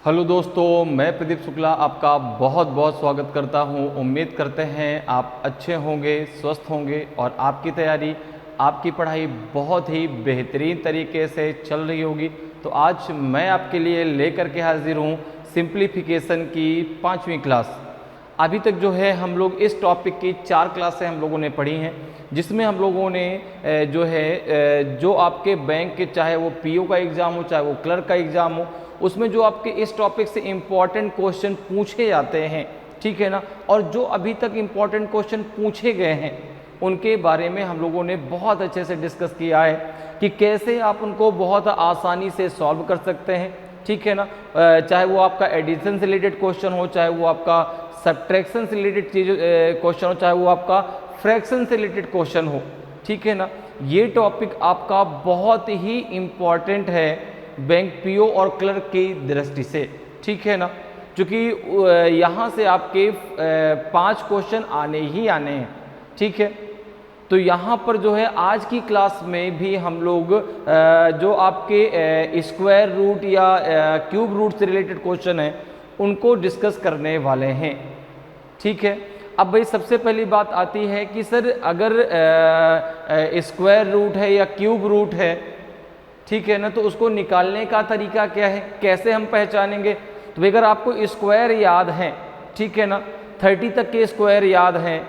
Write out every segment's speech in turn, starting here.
Hello दोस्तों, मैं प्रदीप शुक्ला आपका बहुत बहुत स्वागत करता हूं। उम्मीद करते हैं आप अच्छे होंगे, स्वस्थ होंगे और आपकी तैयारी, आपकी पढ़ाई बहुत ही बेहतरीन तरीके से चल रही होगी। तो आज मैं आपके लिए लेकर के हाजिर हूं सिंप्लीफिकेशन की 5वीं क्लास। अभी तक जो है हम लोग इस टॉपिक की 4 क्लासें हम लोगों ने पढ़ी हैं, जिसमें हम लोगों ने जो आपके बैंक के, चाहे वो पीओ का एग्ज़ाम हो, चाहे वो क्लर्क का एग्ज़ाम हो, उसमें जो आपके इस टॉपिक से इम्पॉर्टेंट क्वेश्चन पूछे जाते हैं, ठीक है ना, और जो अभी तक इम्पॉर्टेंट क्वेश्चन पूछे गए हैं उनके बारे में हम लोगों ने बहुत अच्छे से डिस्कस किया है कि कैसे आप उनको बहुत आसानी से सॉल्व कर सकते हैं, ठीक है ना। चाहे वो आपका एडिशन से रिलेटेड क्वेश्चन हो, चाहे वो आपका सब्ट्रैक्शन से रिलेटेड चीज क्वेश्चन हो, चाहे वो आपका फ्रैक्शन से रिलेटेड क्वेश्चन हो, ठीक है ना। ये टॉपिक आपका बहुत ही इम्पॉर्टेंट है बैंक पीओ और क्लर्क की दृष्टि से, ठीक है ना, क्योंकि यहाँ से आपके 5 क्वेश्चन आने ही आने हैं, ठीक है। तो यहाँ पर जो है आज की क्लास में भी हम लोग जो आपके स्क्वायर रूट या क्यूब रूट से रिलेटेड क्वेश्चन है उनको डिस्कस करने वाले हैं, ठीक है। अब भाई सबसे पहली बात आती है कि सर अगर स्क्वायर रूट है या क्यूब रूट है, ठीक है ना, तो उसको निकालने का तरीका क्या है, कैसे हम पहचानेंगे। तो अगर आपको स्क्वायर याद है, ठीक है ना, 30 तक के स्क्वायर याद हैं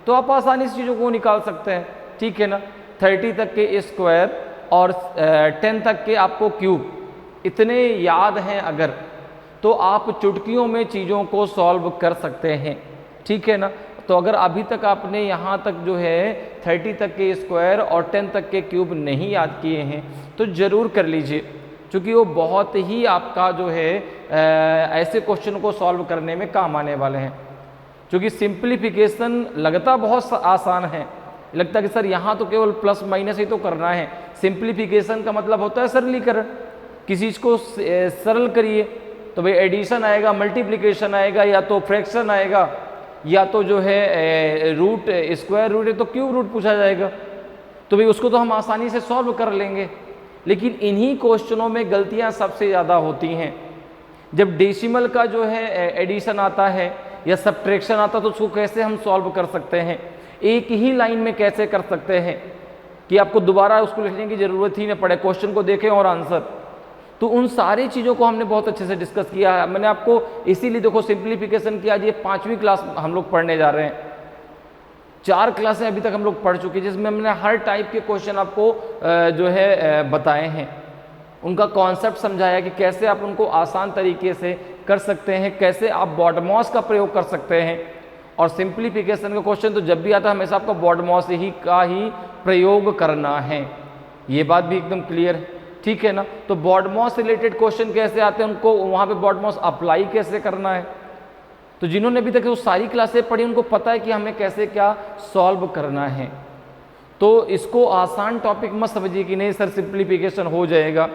तो आप आसानी से चीज़ों को निकाल सकते हैं, ठीक है ना। 30 तक के स्क्वायर और 10 तक के आपको क्यूब इतने याद हैं अगर, तो आप चुटकियों में चीज़ों को सॉल्व कर सकते हैं, ठीक है ना। तो अगर अभी तक आपने यहाँ तक जो है 30 तक के स्क्वायर और 10 तक के क्यूब नहीं याद किए हैं तो ज़रूर कर लीजिए, क्योंकि वो बहुत ही आपका जो है ऐसे क्वेश्चन को सॉल्व करने में काम आने वाले हैं। क्योंकि सिंप्लीफिकेशन लगता बहुत आसान है, लगता है कि सर यहाँ तो केवल प्लस माइनस ही तो करना है। सिंप्लीफिकेशन का मतलब होता है सरलीकरण, किसी चीज़ को सरल करिए, तो भाई एडिशन आएगा, मल्टीप्लिकेशन आएगा, या तो फ्रैक्शन आएगा, या तो जो है रूट, स्क्वायर रूट है तो क्यूब रूट पूछा जाएगा, तो भाई उसको तो हम आसानी से सॉल्व कर लेंगे। लेकिन इन्हीं क्वेश्चनों में गलतियां सबसे ज़्यादा होती हैं। जब डेसिमल का जो है एडिशन आता है या सब्ट्रैक्शन आता है तो उसको कैसे हम सॉल्व कर सकते हैं, एक ही लाइन में कैसे कर सकते हैं कि आपको दोबारा उसको लिखने की ज़रूरत ही न पड़े, क्वेश्चन को देखें और आंसर। तो उन सारी चीज़ों को हमने बहुत अच्छे से डिस्कस किया है। मैंने आपको इसीलिए देखो सिंप्लीफिकेशन की आज ये 5वीं क्लास हम लोग पढ़ने जा रहे हैं। 4 क्लासें अभी तक हम लोग पढ़ चुके हैं, जिसमें हमने हर टाइप के क्वेश्चन आपको जो है बताए हैं, उनका कॉन्सेप्ट समझाया कि कैसे आप उनको आसान तरीके से कर सकते हैं, कैसे आप बॉडमॉस का प्रयोग कर सकते हैं। और सिंप्लीफिकेशन का क्वेश्चन तो जब भी आता है हमेशा आपको बॉडमॉस का ही प्रयोग करना है, ये बात भी एकदम क्लियर है, ठीक है ना। तो बॉडमॉस रिलेटेड क्वेश्चन कैसे आते हैं, उनको वहाँ पे बॉडमॉस अप्लाई कैसे करना है, तो जिन्होंने अभी तक वो सारी क्लासें पढ़ी उनको पता है कि हमें कैसे क्या सॉल्व करना है। तो इसको आसान टॉपिक मत समझिए कि नहीं सर सिंप्लीफिकेशन हो जाएगा,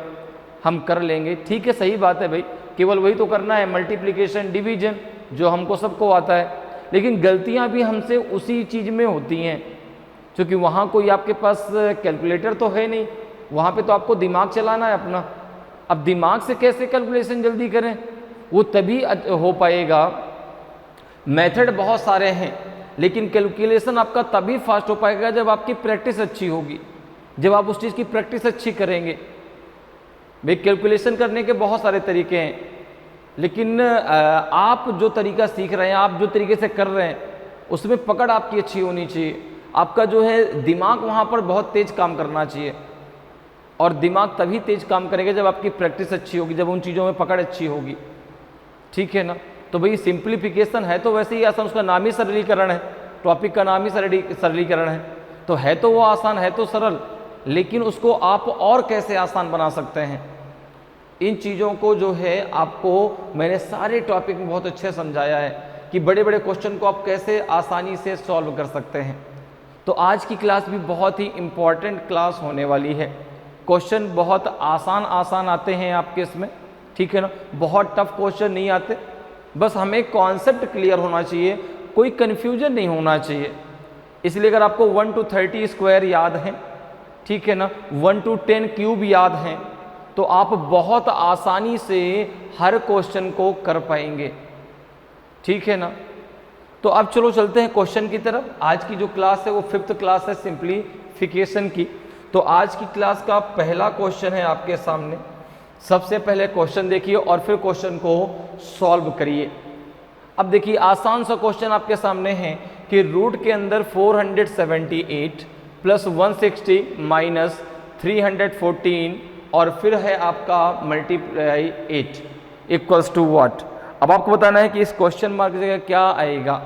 हम कर लेंगे, ठीक है, सही बात है भाई, केवल वही तो करना है, मल्टीप्लिकेशन डिवीजन जो हमको सबको आता है। लेकिन गलतियाँ भी हमसे उसी चीज़ में होती हैं, क्योंकि वहाँ कोई आपके पास कैलकुलेटर तो है नहीं, वहाँ पे तो आपको दिमाग चलाना है अपना। अब दिमाग से कैसे कैलकुलेशन जल्दी करें, वो तभी हो पाएगा। मेथड बहुत सारे हैं, लेकिन कैलकुलेशन आपका तभी फास्ट हो पाएगा जब आपकी प्रैक्टिस अच्छी होगी, जब आप उस चीज़ की प्रैक्टिस अच्छी करेंगे। भाई कैलकुलेशन करने के बहुत सारे तरीके हैं, लेकिन आप जो तरीका सीख रहे हैं, आप जो तरीके से कर रहे हैं, उसमें पकड़ आपकी अच्छी होनी चाहिए। आपका जो है दिमाग वहाँ पर बहुत तेज काम करना चाहिए, और दिमाग तभी तेज काम करेगा जब आपकी प्रैक्टिस अच्छी होगी, जब उन चीज़ों में पकड़ अच्छी होगी, ठीक है ना। तो भाई सिंप्लीफिकेशन है तो वैसे ही आसान, उसका नाम ही सरलीकरण है, टॉपिक का नाम ही सरलीकरण है, तो है तो वो आसान, है तो सरल, लेकिन उसको आप और कैसे आसान बना सकते हैं, इन चीज़ों को जो है आपको मैंने सारे टॉपिक में बहुत अच्छे समझाया है कि बड़े बड़े क्वेश्चन को आप कैसे आसानी से सॉल्व कर सकते हैं। तो आज की क्लास भी बहुत ही इम्पॉर्टेंट क्लास होने वाली है। क्वेश्चन बहुत आसान आते हैं आपके इसमें, ठीक है ना, बहुत टफ क्वेश्चन नहीं आते, बस हमें कॉन्सेप्ट क्लियर होना चाहिए, कोई कन्फ्यूजन नहीं होना चाहिए। इसलिए अगर आपको 1 to 30 स्क्वायर याद है, ठीक है ना, 1 to 10 क्यूब याद हैं, तो आप बहुत आसानी से हर क्वेश्चन को कर पाएंगे, ठीक है ना। तो अब चलो चलते हैं क्वेश्चन की तरफ। आज की जो क्लास है वो 5th क्लास है सिंप्लीफिकेशन की। तो आज की क्लास का पहला क्वेश्चन है आपके सामने। सबसे पहले क्वेश्चन देखिए और फिर क्वेश्चन को सॉल्व करिए। अब देखिए आसान सा क्वेश्चन आपके सामने है कि रूट के अंदर 478 प्लस 160 माइनस 314 और फिर है आपका मल्टीप्लाई 8 इक्वल्स टू व्हाट। अब आपको बताना है कि इस क्वेश्चन मार्क की जगह क्या आएगा,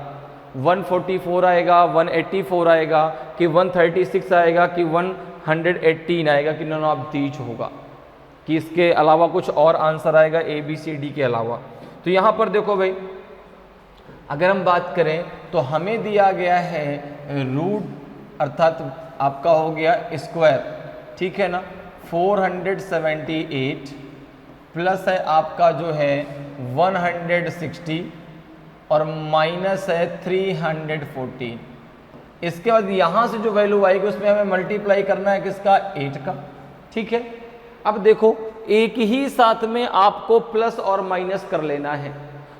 144 आएगा, 184 आएगा कि 136 आएगा कि 118 आएगा कि नॉन ऑफ दीज होगा, कि इसके अलावा कुछ और आंसर आएगा ए बी सी डी के अलावा। तो यहाँ पर देखो भाई, अगर हम बात करें तो हमें दिया गया है रूट अर्थात आपका हो गया स्क्वायर, ठीक है ना। 478 प्लस है आपका जो है 160 और माइनस है 314। इसके बाद यहाँ से जो वैल्यू आएगी उसमें हमें मल्टीप्लाई करना है किसका, 8 का, ठीक है। अब देखो एक ही साथ में आपको प्लस और माइनस कर लेना है,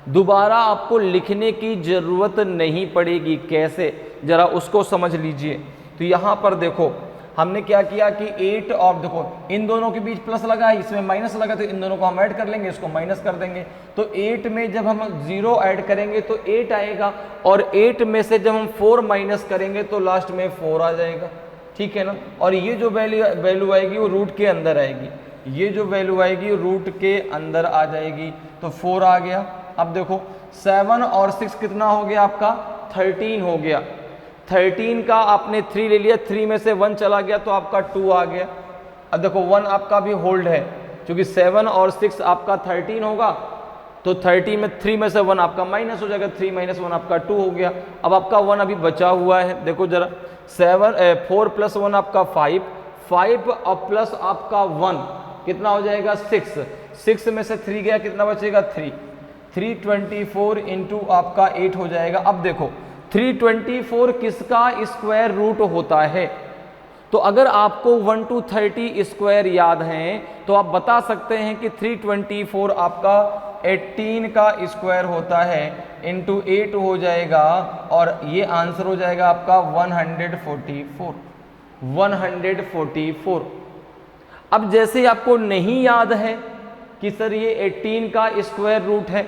दोबारा आपको लिखने की जरूरत नहीं पड़ेगी। कैसे, जरा उसको समझ लीजिए। तो यहाँ पर देखो हमने क्या किया कि 8 और देखो इन दोनों के बीच प्लस लगा है, इसमें माइनस लगा, तो इन दोनों को हम ऐड कर लेंगे, इसको माइनस कर देंगे। तो 8 में जब हम 0 ऐड करेंगे तो 8 आएगा और 8 में से जब हम 4 माइनस करेंगे तो लास्ट में 4 आ जाएगा, ठीक है ना। और ये जो वैल्यू आएगी वो रूट के अंदर आएगी, ये जो वैल्यू आएगी रूट के अंदर आ जाएगी। तो 4 आ गया। अब देखो 7 और 6 कितना हो गया आपका, 13 हो गया। 13 का आपने 3 ले लिया, 3 में से 1 चला गया तो आपका 2 आ गया। अब देखो 1 आपका भी होल्ड है, क्योंकि 7 और 6 आपका 13 होगा, तो 30 में 3 में से 1 आपका माइनस हो जाएगा, 3 माइनस 1 आपका 2 हो गया। अब आपका 1 अभी बचा हुआ है, देखो जरा 4 प्लस 1 आपका 5 और प्लस आपका 1 कितना हो जाएगा, 6 में से 3 गया, कितना बचेगा 324 इंटू आपका 8 हो जाएगा। अब देखो 324 किसका स्क्वायर रूट होता है, तो अगर आपको 1 to 30 स्क्वायर याद हैं तो आप बता सकते हैं कि 324 आपका 18 का स्क्वायर होता है, इंटू 8 हो जाएगा और ये आंसर हो जाएगा आपका 144। अब जैसे आपको नहीं याद है कि सर ये 18 का स्क्वायर रूट है,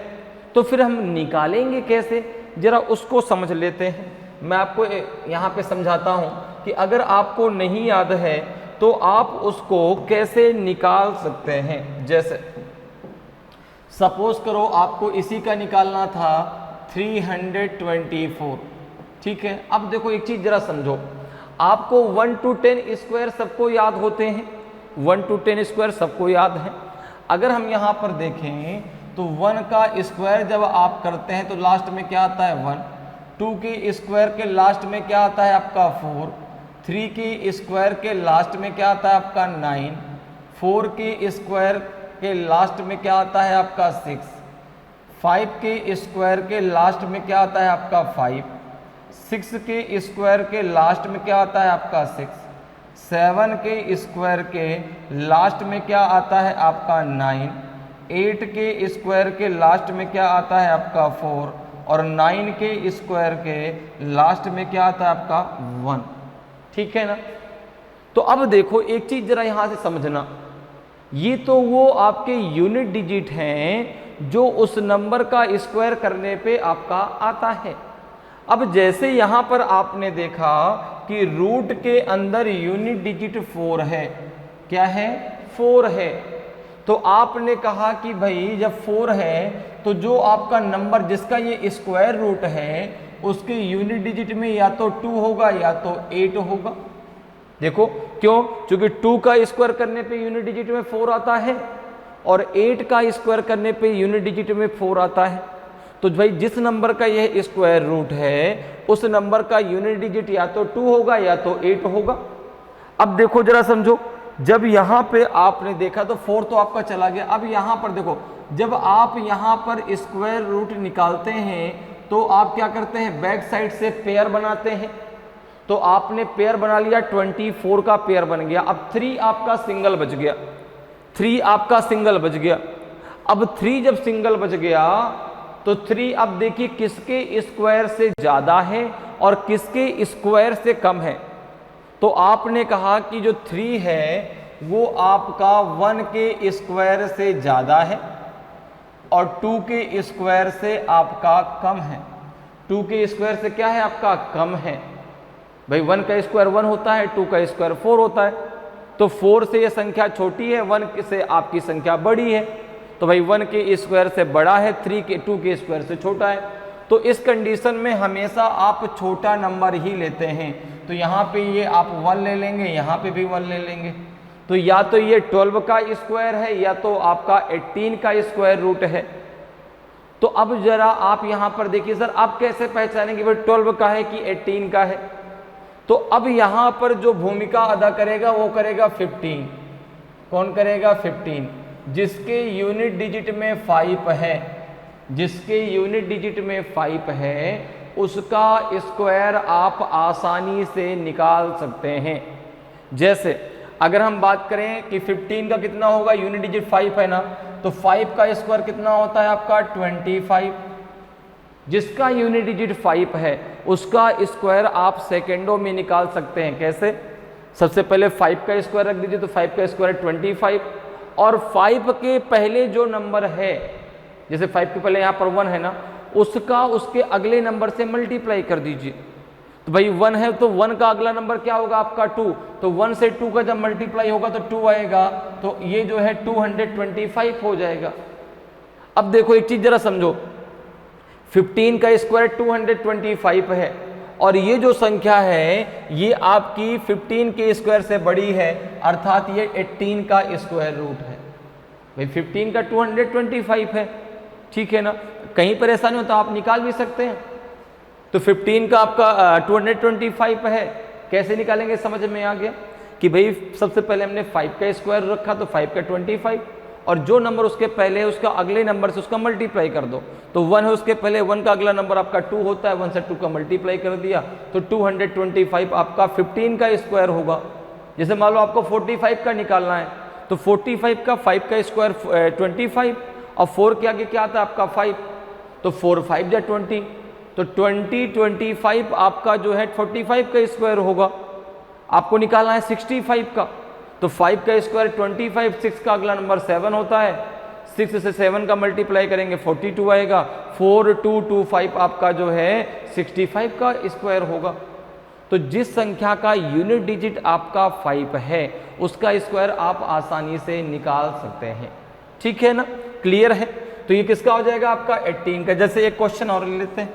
तो फिर हम निकालेंगे कैसे, जरा उसको समझ लेते हैं। मैं आपको यहाँ पे समझाता हूँ कि अगर आपको नहीं याद है तो आप उसको कैसे निकाल सकते हैं। जैसे सपोज करो आपको इसी का निकालना था 324, ठीक है। अब देखो एक चीज जरा समझो, आपको 1 to 10 स्क्वायर सबको याद होते हैं, 1 to 10 स्क्वायर सबको याद है। अगर हम यहाँ पर देखें तो 1 का स्क्वायर जब आप करते हैं तो लास्ट में क्या आता है 1, 2 के स्क्वायर के लास्ट में क्या आता है आपका 4, 3 के स्क्वायर के लास्ट में क्या आता है आपका 9, 4 के स्क्वायर के लास्ट में क्या आता है आपका 6, 5 के स्क्वायर के लास्ट में क्या आता है आपका 5, 6 के स्क्वायर के लास्ट में क्या आता है आपका 6, 7 के स्क्वायर के लास्ट में क्या आता है आपका 9, 8 के स्क्वायर के लास्ट में क्या आता है आपका 4 और 9 के स्क्वायर के लास्ट में क्या आता है आपका 1, ठीक है ना। तो अब देखो एक चीज जरा यहां से समझना, ये तो वो आपके यूनिट डिजिट हैं जो उस नंबर का स्क्वायर करने पे आपका आता है। अब जैसे यहां पर आपने देखा कि रूट के अंदर यूनिट डिजिट 4 है, क्या है 4 है, तो आपने कहा कि भाई जब 4 है तो जो आपका नंबर जिसका ये स्क्वायर रूट है उसके यूनिट डिजिट में या तो 2 होगा या तो 8 होगा। देखो क्यों, क्योंकि 2 का स्क्वायर करने पे यूनिट डिजिट में 4 आता है और 8 का स्क्वायर करने पे यूनिट डिजिट में 4 आता है। तो भाई जिस नंबर का यह स्क्वायर रूट है उस नंबर का यूनिट डिजिट या तो 2 होगा या तो 8 होगा। अब देखो जरा समझो, जब यहाँ पे आपने देखा तो 4 तो आपका चला गया। अब यहाँ पर देखो, जब आप यहाँ पर स्क्वायर रूट निकालते हैं तो आप क्या करते हैं, बैक साइड से पेयर बनाते हैं। तो आपने पेयर बना लिया, 24 का पेयर बन गया। अब 3 आपका सिंगल बच गया, 3 आपका सिंगल बच गया। अब 3 जब सिंगल बच गया तो 3 अब देखिए किसके स्क्वायर से ज़्यादा है और किसके स्क्वायर से कम है। तो आपने कहा कि जो 3 है वो आपका 1 के स्क्वायर से ज़्यादा है और 2 के स्क्वायर से आपका कम है। 2 के स्क्वायर से क्या है आपका कम है। भाई 1 का स्क्वायर 1 होता है, 2 का स्क्वायर 4 होता है। तो 4 से ये संख्या छोटी है, 1 से आपकी संख्या बड़ी है। तो भाई 1 के स्क्वायर से बड़ा है, 2 के स्क्वायर से छोटा है। तो इस कंडीशन में हमेशा आप छोटा नंबर ही लेते हैं। तो यहाँ पे ये आप 1 ले लेंगे, यहाँ पे भी 1 ले लेंगे। तो या तो ये 12 का स्क्वायर है या तो आपका 18 का स्क्वायर रूट है। तो अब जरा आप यहाँ पर देखिए सर, आप कैसे पहचानेंगे भाई 12 का है कि 18 का है। तो अब यहाँ पर जो भूमिका अदा करेगा वो करेगा 15। कौन करेगा? 15। जिसके यूनिट डिजिट में 5 है, जिसके यूनिट डिजिट में 5 है उसका स्क्वायर आप आसानी से निकाल सकते हैं। जैसे अगर हम बात करें कि 15 का कितना होगा, यूनिट डिजिट 5 है ना, तो 5 का स्क्वायर कितना होता है आपका 25। जिसका यूनिट डिजिट 5 है उसका स्क्वायर आप सेकेंडों में निकाल सकते हैं। कैसे? सबसे पहले 5 का स्क्वायर रख दीजिए, तो 5 का स्क्वायर 25 और 5 के पहले जो नंबर है, जैसे 5 के पहले यहाँ पर 1 है ना, उसका उसके अगले नंबर से मल्टीप्लाई कर दीजिए। तो भाई 1 है तो 1 का अगला नंबर क्या होगा आपका 2। तो 1 से 2 का जब मल्टीप्लाई होगा तो 2 आएगा, तो ये जो है 225 हो जाएगा। अब देखो एक चीज जरा समझो, 15 का स्क्वायर 225 है और ये जो संख्या है ये आपकी 15 के स्क्वायर से बड़ी है, अर्थात ये 18 का स्क्वायर रूट है। भाई 15 का 225 है, ठीक है ना, कहीं पर ऐसा नहीं होता, आप निकाल भी सकते हैं। तो 15 का आपका 225 है, कैसे निकालेंगे समझ में आ गया कि भाई सबसे पहले हमने 5 का स्क्वायर रखा तो 5 का 25 और जो नंबर उसके पहले है उसका अगले नंबर से उसका मल्टीप्लाई कर दो। तो 1 है उसके पहले, 1 का अगला नंबर आपका 2 होता है, 1 से 2 का मल्टीप्लाई कर दिया तो 225 आपका 15 का स्क्वायर होगा। जैसे मान लो आपको 45 का निकालना है तो 45 का 5 का स्क्वायर 25 और 4 के आगे क्या आता है आपका 5, तो 4 5 जा 20, तो 25 आपका जो है 45 का स्क्वायर होगा। आपको निकालना है 65 का, तो 5 का स्क्वायर 25, 6 का अगला नंबर 7 होता है, 6 से 7 का मल्टीप्लाई करेंगे 42 आएगा, 4225 आपका जो है 65 का स्क्वायर होगा। तो जिस संख्या का यूनिट डिजिट आपका 5 है उसका स्क्वायर आप आसानी से निकाल सकते हैं, ठीक है ना, क्लियर है। तो ये किसका हो जाएगा आपका 18 का। जैसे एक क्वेश्चन और ले लेते हैं,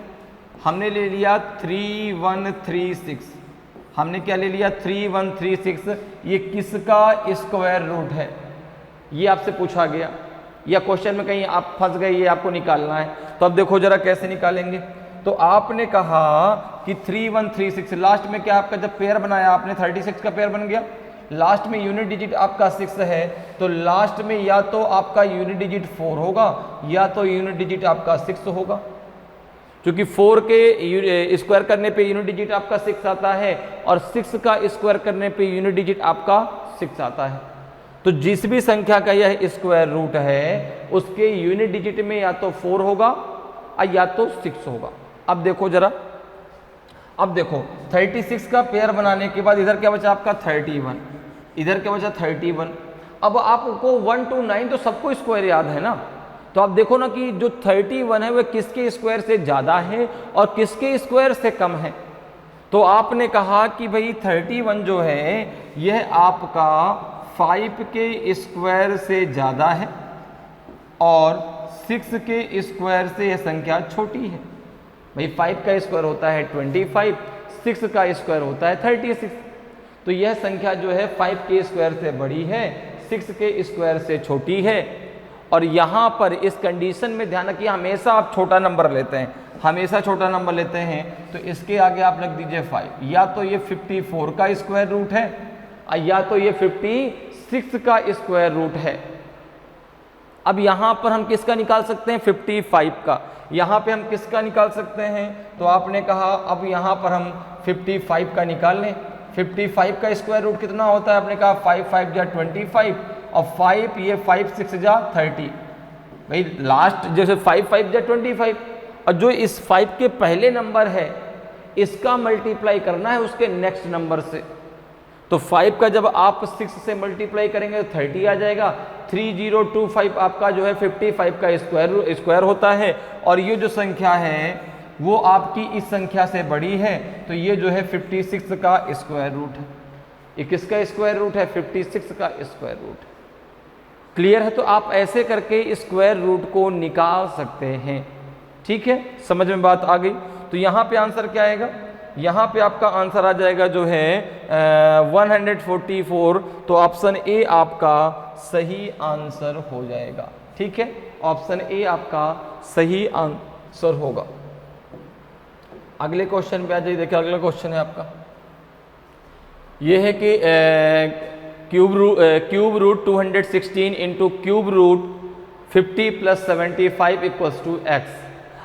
हमने ले लिया 3136, हमने क्या ले लिया 3136, ये किसका स्क्वायर रूट है, ये आपसे पूछा गया या क्वेश्चन में कहीं आप फंस गए, ये आपको निकालना है। तो अब देखो जरा कैसे निकालेंगे। तो आपने कहा कि 3136, लास्ट में क्या आपका जब पेयर बनाया आपने 36 का पेयर बन गया, लास्ट में यूनिट डिजिट आपका 6 है, तो लास्ट में या तो आपका यूनिट डिजिट 4 होगा या तो यूनिट डिजिट आपका 6 होगा। क्योंकि 4 के स्क्वायर करने पे यूनिट डिजिट आपका 6 आता है और 6 का स्क्वायर करने पे यूनिट डिजिट आपका 6 आता है। तो जिस भी संख्या का यह स्क्वायर रूट है उसके यूनिट डिजिट में या तो 4 होगा या तो 6 होगा। अब देखो जरा, अब देखो 36 का पेयर बनाने के बाद इधर क्या बचा आपका 31, इधर क्या बचा 31। अब आपको 1 to 9 तो सबको स्क्वायर याद है ना, तो आप देखो ना कि जो 31 है वह किसके स्क्वायर से ज़्यादा है और किसके स्क्वायर से कम है। तो आपने कहा कि भाई 31 जो है यह आपका 5 के स्क्वायर से ज़्यादा है और 6 के स्क्वायर से यह संख्या छोटी है। भाई 5 का स्क्वायर होता है 25, 6 का स्क्वायर होता है 36। तो यह संख्या जो है 5 के स्क्वायर से बड़ी है, 6 के स्क्वायर से छोटी है। और यहाँ पर इस कंडीशन में ध्यान रखिए, हमेशा आप छोटा नंबर लेते हैं, हमेशा छोटा नंबर लेते हैं। तो इसके आगे आप लग दीजिए 5, या तो ये 54 का स्क्वायर रूट है या तो ये 56 का स्क्वायर रूट है। अब यहाँ पर हम किसका निकाल सकते हैं 55 का, यहाँ पे हम किसका निकाल सकते हैं। तो आपने कहा अब यहाँ पर हम 55 का निकाल लें। 55 का स्क्वायर रूट कितना होता है, आपने कहा 5 5 या 25 और 5 ये 5 6 जा 30, भाई लास्ट जैसे 5 5 जा 25, और जो इस 5 के पहले नंबर है इसका मल्टीप्लाई करना है उसके नेक्स्ट नंबर से। तो 5 का जब आप 6 से मल्टीप्लाई करेंगे तो 30 आ जाएगा। 3025 आपका जो है 55 का स्क्वायर होता है, और ये जो संख्या है वो आपकी इस संख्या से बड़ी है, तो ये जो है 56 का स्क्वायर रूट है। ये किसका स्क्वायर रूट है? 56 का स्क्वायर रूट। क्लियर है? तो आप ऐसे करके स्क्वायर रूट को निकाल सकते हैं। ठीक है, समझ में बात आ गई? तो यहाँ पे आंसर क्या आएगा? यहाँ पे आपका आंसर आ जाएगा जो है 144, तो ऑप्शन ए आपका सही आंसर हो जाएगा। ठीक है, ऑप्शन ए आपका सही आंसर होगा। अगले क्वेश्चन पे आ जाइए। देखिए अगला क्वेश्चन है आपका, ये है कि cube root 216 into cube root 50 plus 75 equals to X.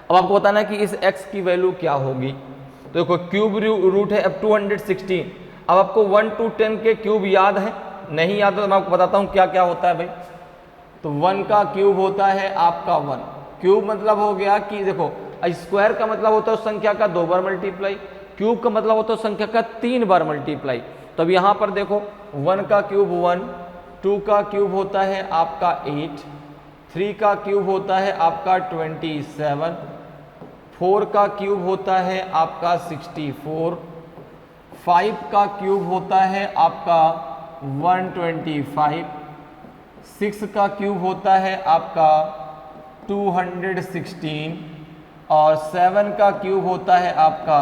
अब आपको बताना है कि इस x की वैल्यू क्या होगी। तो देखो क्यूब रूट है अब 216। अब आपको 1 to 10 के क्यूब याद है? नहीं याद है तो मैं आपको बताता हूँ क्या क्या होता है भाई। तो 1 का क्यूब होता है आपका 1। क्यूब मतलब हो गया कि देखो स्क्वायर का मतलब होता है उस संख्या का 2 बार मल्टीप्लाई, क्यूब का मतलब होता है उस संख्या का 3 बार मल्टीप्लाई। तो अब यहाँ पर देखो 1 का क्यूब 1, 2 का क्यूब होता है आपका 8, 3 का क्यूब होता है आपका 27, 4 का क्यूब होता है आपका 64, 5 का क्यूब होता है आपका 125, 6 का क्यूब होता है आपका 216, और 7 का क्यूब होता है आपका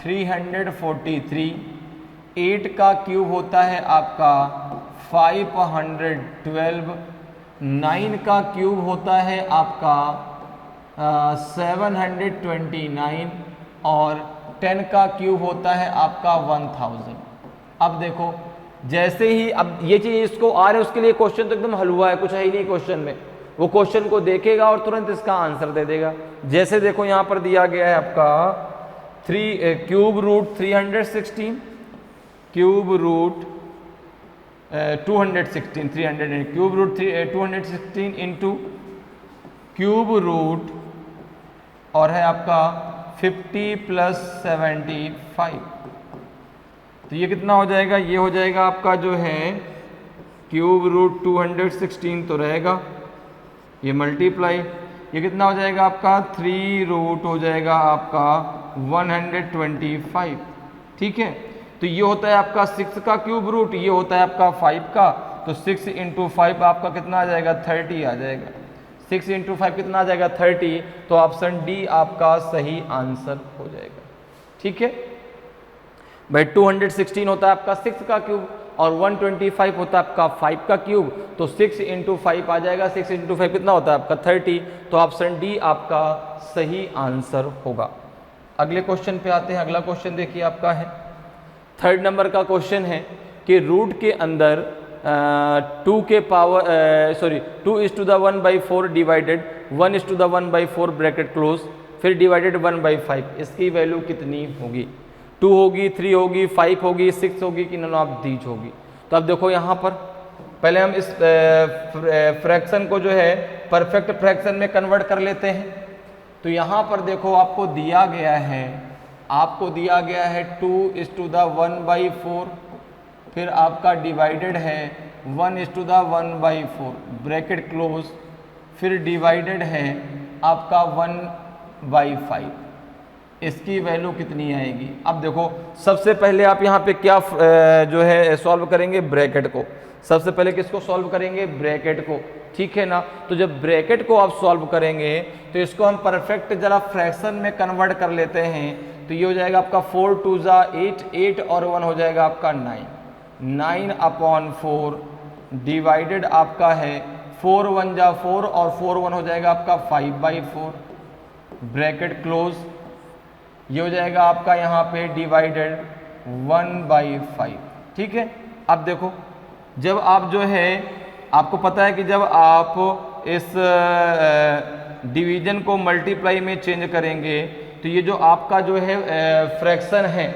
343, 8 का क्यूब होता है आपका 512, 9 का क्यूब होता है आपका 729, और 10 का क्यूब होता है आपका 1000। अब देखो जैसे ही अब ये चीज़ इसको आ रहे उसके लिए क्वेश्चन तो एकदम हलवा है, कुछ है ही नहीं क्वेश्चन में। वो क्वेश्चन को देखेगा और तुरंत इसका आंसर दे देगा। जैसे देखो यहाँ पर दिया गया है आपका cube root 316, cube root 216, 300 cube root 216 into cube root और है आपका 50 प्लस 75। तो ये कितना हो जाएगा? ये हो जाएगा आपका जो है क्यूब रूट 216 तो रहेगा, ये मल्टीप्लाई, ये कितना हो जाएगा आपका 3 रूट हो जाएगा आपका 125। ठीक है, तो ये होता है आपका 6 का क्यूब रूट, ये होता है आपका 5 का। तो 6 इंटू 5 आपका कितना आ जाएगा? 30 आ जाएगा। 6 इंटू 5 कितना आ जाएगा? 30। तो ऑप्शन डी आपका सही आंसर हो जाएगा। ठीक है भाई, 216 होता है आपका 6 का क्यूब और 125 होता है आपका 5 का क्यूब। तो 6 इंटू 5 आ जाएगा। 6 इंटू 5 कितना होता है आपका? 30। तो ऑप्शन डी आपका सही आंसर होगा। अगले क्वेश्चन पे आते हैं। अगला क्वेश्चन देखिए आपका है 3rd नंबर का क्वेश्चन है कि रूट के अंदर 2 के power 2 is to the 1/4 divided 1 is to the 1/4 bracket close, फिर डिवाइडेड 1/5, इसकी वैल्यू कितनी होगी? 2 होगी, 3 होगी, 5 होगी, 6 होगी कि नॉन ऑफ दीज होगी? तो अब देखो यहाँ पर पहले हम इस फ्रैक्शन को जो है परफेक्ट फ्रैक्शन में कन्वर्ट कर लेते हैं। तो यहाँ पर देखो आपको दिया गया है 2 is to the 1/4, फिर आपका डिवाइडेड है 1 is to the 1/4 bracket close, फिर डिवाइडेड है आपका 1/5, इसकी वैल्यू कितनी आएगी? अब देखो सबसे पहले आप यहाँ पे क्या जो है सॉल्व करेंगे? ब्रैकेट को। सबसे पहले किसको सॉल्व करेंगे? ब्रैकेट को। ठीक है ना, तो जब ब्रैकेट को आप सॉल्व करेंगे तो इसको हम परफेक्ट जरा फ्रैक्शन में कन्वर्ट कर लेते हैं। तो ये हो जाएगा आपका 4 2 जा 8, 8 और 1 हो जाएगा आपका 9, 9/4 डिवाइडेड आपका है 4 1 जा 4 और 4 1 हो जाएगा आपका 5/4 ब्रैकेट क्लोज, ये हो जाएगा आपका यहाँ पे डिवाइडेड 1/5। ठीक है, अब देखो जब आप जो है आपको पता है कि जब आप इस डिवीजन को मल्टीप्लाई में चेंज करेंगे तो ये जो आपका जो है फ्रैक्शन है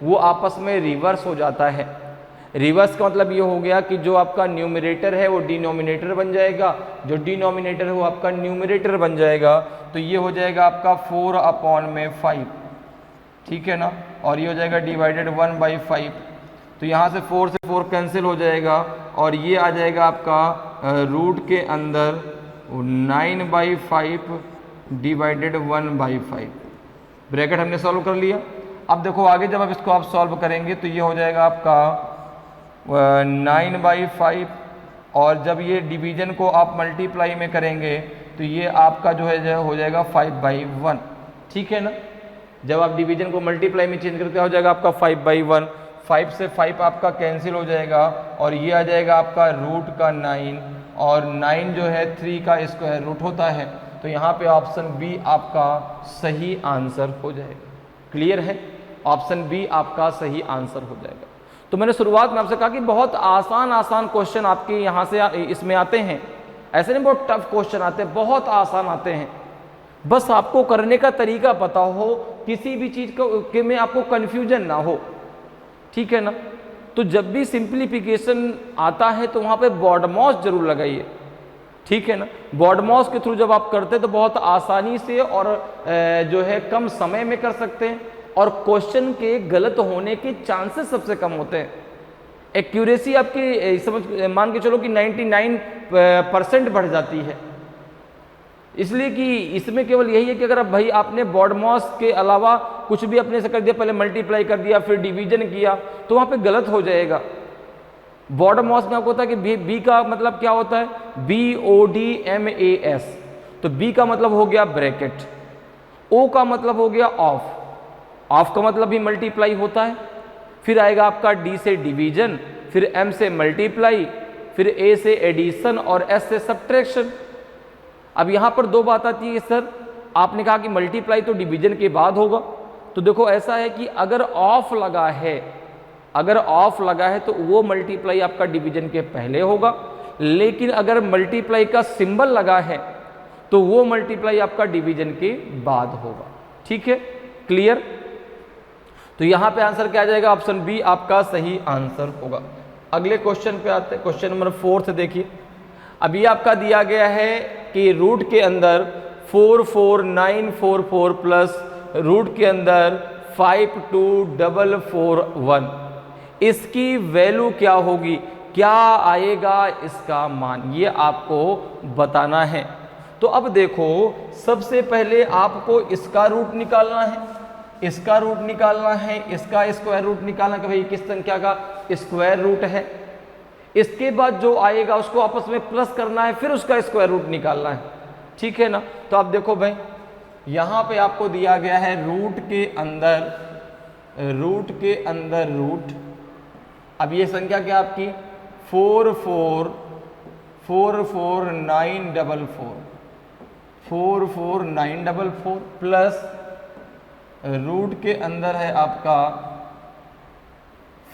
वो आपस में रिवर्स हो जाता है। रिवर्स का मतलब ये हो गया कि जो आपका न्यूमरेटर है वो डिनोमिनेटर बन जाएगा, जो डिनोमिनेटर है वो आपका न्यूमरेटर बन जाएगा। तो ये हो जाएगा आपका 4/5, ठीक है ना, और ये हो जाएगा डिवाइडेड 1/5। तो यहाँ से 4 से 4 कैंसिल हो जाएगा और ये आ जाएगा आपका रूट के अंदर 9/5 डिवाइडेड 1/5। ब्रैकेट हमने सॉल्व कर लिया। अब देखो आगे जब आप इसको आप सॉल्व करेंगे तो ये हो जाएगा आपका 9/5, और जब ये डिवीजन को आप मल्टीप्लाई में करेंगे तो ये आपका जो है हो जाएगा 5/1, ठीक है ना। जब आप डिवीजन को मल्टीप्लाई में चेंज करते हो जाएगा आपका 5/1। 5 से 5 आपका कैंसिल हो जाएगा और ये आ जाएगा आपका रूट का 9, और 9 जो है 3 का स्क्वायर रूट होता है। तो यहाँ पे ऑप्शन बी आपका सही आंसर हो जाएगा। क्लियर है, ऑप्शन बी आपका सही आंसर हो जाएगा। तो मैंने शुरुआत में आपसे कहा कि बहुत आसान क्वेश्चन आपके यहाँ से इसमें आते हैं, ऐसे नहीं बहुत टफ क्वेश्चन आते हैं, बहुत आसान आते हैं। बस आपको करने का तरीका पता हो, किसी भी चीज के में आपको कंफ्यूजन ना हो, ठीक है ना। तो जब भी सिंप्लीफिकेशन आता है तो वहां पे बॉडमॉस जरूर लगाइए, ठीक है ना। बॉडमॉस के थ्रू जब आप करते हैं तो बहुत आसानी से और जो है कम समय में कर सकते हैं, और क्वेश्चन के गलत होने के चांसेस सबसे कम होते हैं। एक्यूरेसी आपकी समझ मान के चलो कि 99% बढ़ जाती है, इसलिए कि इसमें केवल यही है कि अगर भाई आपने बॉडमॉस के अलावा कुछ भी अपने से कर दिया, पहले मल्टीप्लाई कर दिया फिर डिवीजन किया, तो वहां पे गलत हो जाएगा। बॉडमॉस में आपको होता है कि बी का मतलब क्या होता है, BODMAS, तो बी का मतलब हो गया ब्रैकेट, ओ का मतलब हो गया ऑफ, ऑफ का मतलब भी मल्टीप्लाई होता है, फिर आएगा आपका डी से डिवीजन, फिर एम से मल्टीप्लाई, फिर ए से एडिशन और एस से सब्ट्रैक्शन। अब यहां पर दो बात आती है, सर आपने कहा कि मल्टीप्लाई तो डिवीजन के बाद होगा, तो देखो ऐसा है कि अगर ऑफ लगा है, अगर ऑफ लगा है तो वो मल्टीप्लाई आपका डिवीजन के पहले होगा, लेकिन अगर मल्टीप्लाई का सिंबल लगा है तो वो मल्टीप्लाई आपका डिवीजन के बाद होगा, ठीक है, क्लियर। तो यहां पे आंसर क्या आ जाएगा, ऑप्शन बी आपका सही आंसर होगा। अगले क्वेश्चन पे आते हैं, क्वेश्चन नंबर 4 देखिए। अभी आपका दिया गया है कि रूट के अंदर 44944 प्लस रूट के अंदर 52441, इसकी वैल्यू क्या होगी, क्या आएगा इसका मान, ये आपको बताना है। तो अब देखो सबसे पहले आपको इसका रूट निकालना है, इसका रूट निकालना है, इसका स्क्वायर रूट निकालना कि भाई किस संख्या का स्क्वायर रूट है। इसके बाद जो आएगा उसको आपस में प्लस करना है, फिर उसका स्क्वायर रूट निकालना है, ठीक है ना। तो आप देखो भाई यहां पे आपको दिया गया है रूट के अंदर रूट। अब ये संख्या क्या आपकी 44944 प्लस रूट के अंदर है आपका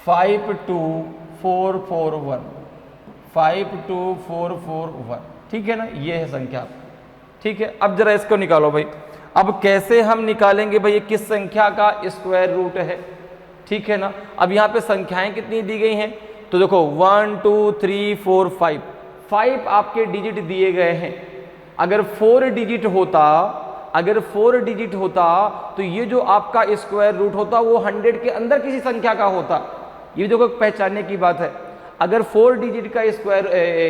52441, ठीक है ना, ये है संख्या, ठीक है। अब जरा इसको निकालो भाई। अब कैसे हम निकालेंगे भाई, ये किस संख्या का स्क्वायर रूट है, ठीक है ना। अब यहाँ पे संख्याएं कितनी दी गई हैं, तो देखो 1 2 3 4 5 आपके डिजिट दिए गए हैं। अगर 4 डिजिट होता तो ये जो आपका स्क्वायर रूट होता वो 100 के अंदर किसी संख्या का होता। ये देखो पहचानने की बात है, अगर 4 डिजिट का स्क्वायर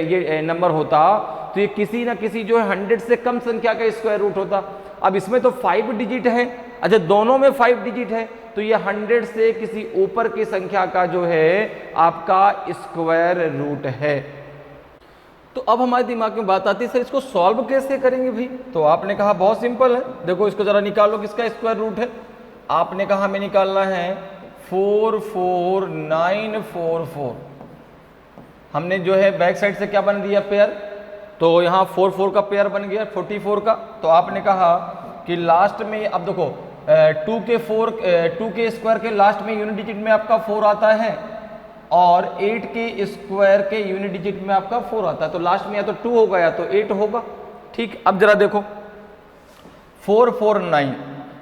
ये नंबर होता तो ये किसी ना किसी जो है 100 से कम संख्या का स्क्वायर रूट होता। अब इसमें तो 5 डिजिट है, अच्छा दोनों में 5 डिजिट है, तो ये 100 से किसी ऊपर की संख्या का जो है आपका स्क्वायर रूट है। तो अब हमारे दिमाग में बात आती है सर इसको सॉल्व कैसे करेंगे भाई। तो आपने कहा बहुत सिंपल है, देखो इसको जरा निकालो किसका स्क्वायर रूट है। आपने कहा हमें निकालना है 44944, हमने जो है बैक साइड से क्या बन दिया पेयर, तो यहाँ 4 का पेयर बन गया 44 का। तो आपने कहा कि लास्ट में अब देखो 2 के स्क्वायर के लास्ट में यूनिट डिजिट में आपका 4 आता है और 8 के स्क्वायर के यूनिट डिजिट में आपका 4 आता है, तो लास्ट में या तो 2 होगा या तो 8 होगा, ठीक। अब जरा देखो 449,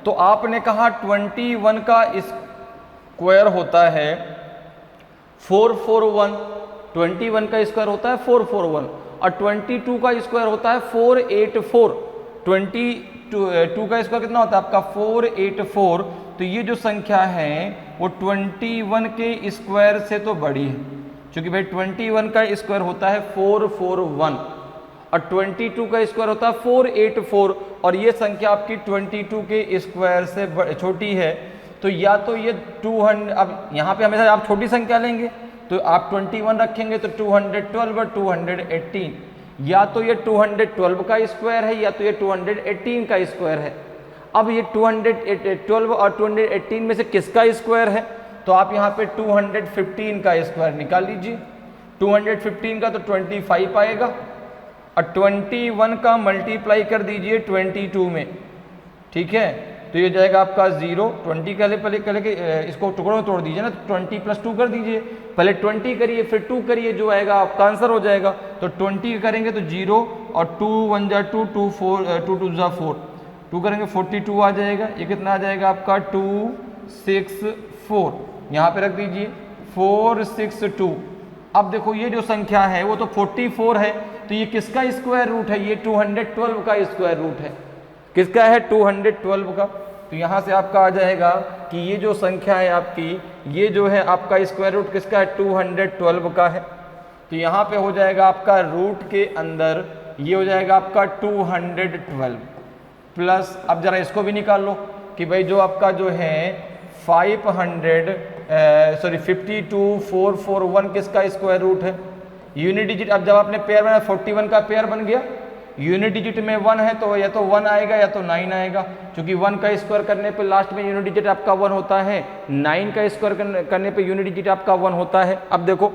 तो आपने कहा 21 का स्क्वायर होता है 441, 21 का स्क्वायर होता है 441 और 22 का स्क्वायर होता है 484। 22 का स्क्वायर कितना होता है आपका 484। तो ये जो संख्या है वो 21 के स्क्वायर से तो बड़ी है, क्योंकि भाई 21 का स्क्वायर होता है 441 और 22 का स्क्वायर होता है 484 और ये संख्या आपकी 22 के स्क्वायर से छोटी है। तो या तो ये 200, अब यहाँ पे हमेशा आप छोटी संख्या लेंगे तो आप 21 रखेंगे तो 212 और 218, या तो ये 212 का स्क्वायर है या तो ये 218 का स्क्वायर है। अब ये 212 और 218 में से किसका स्क्वायर है, तो आप यहाँ पे 215 का स्क्वायर निकाल लीजिए। 215 का तो 25 आएगा और 21 का मल्टीप्लाई कर दीजिए 22 में, ठीक है। तो ये जाएगा आपका 0, 20 का पहले इसको टुकड़ों में तोड़ दीजिए ना, तो 20 + 2 कर दीजिए, पहले 20 करिए फिर 2 करिए, जो आएगा आपका आंसर हो जाएगा। तो 20 करेंगे तो 0 और 2 1 जा 2, 2 4 2 2 जा 4, 2 करेंगे 42 आ जाएगा। ये कितना आ जाएगा आपका 264, यहाँ पे रख दीजिए 462। अब देखो ये जो संख्या है वो तो 44 है, तो ये किसका स्क्वायर रूट है, ये 212 का स्क्वायर रूट है। किसका है 212 का। तो यहाँ से आपका आ जाएगा कि ये जो संख्या है आपकी, ये जो है आपका स्क्वायर रूट किसका है 212 का है। तो यहाँ पे हो जाएगा आपका रूट के अंदर ये हो जाएगा आपका 212 प्लस, अब जरा इसको भी निकाल लो कि भाई जो आपका जो है 52441 किसका स्क्वायर रूट है। यूनिट डिजिट, अब जब आपने पेयर बनाया 41 का पेयर बन गया, यूनिट डिजिट में 1 है तो या तो 1 आएगा या तो 9 आएगा, क्योंकि 1 का स्क्वायर करने पे लास्ट में यूनिट डिजिट आपका 1 होता है, 9 का स्क्वायर करने पे यूनिट डिजिट आपका 1 होता है। अब देखो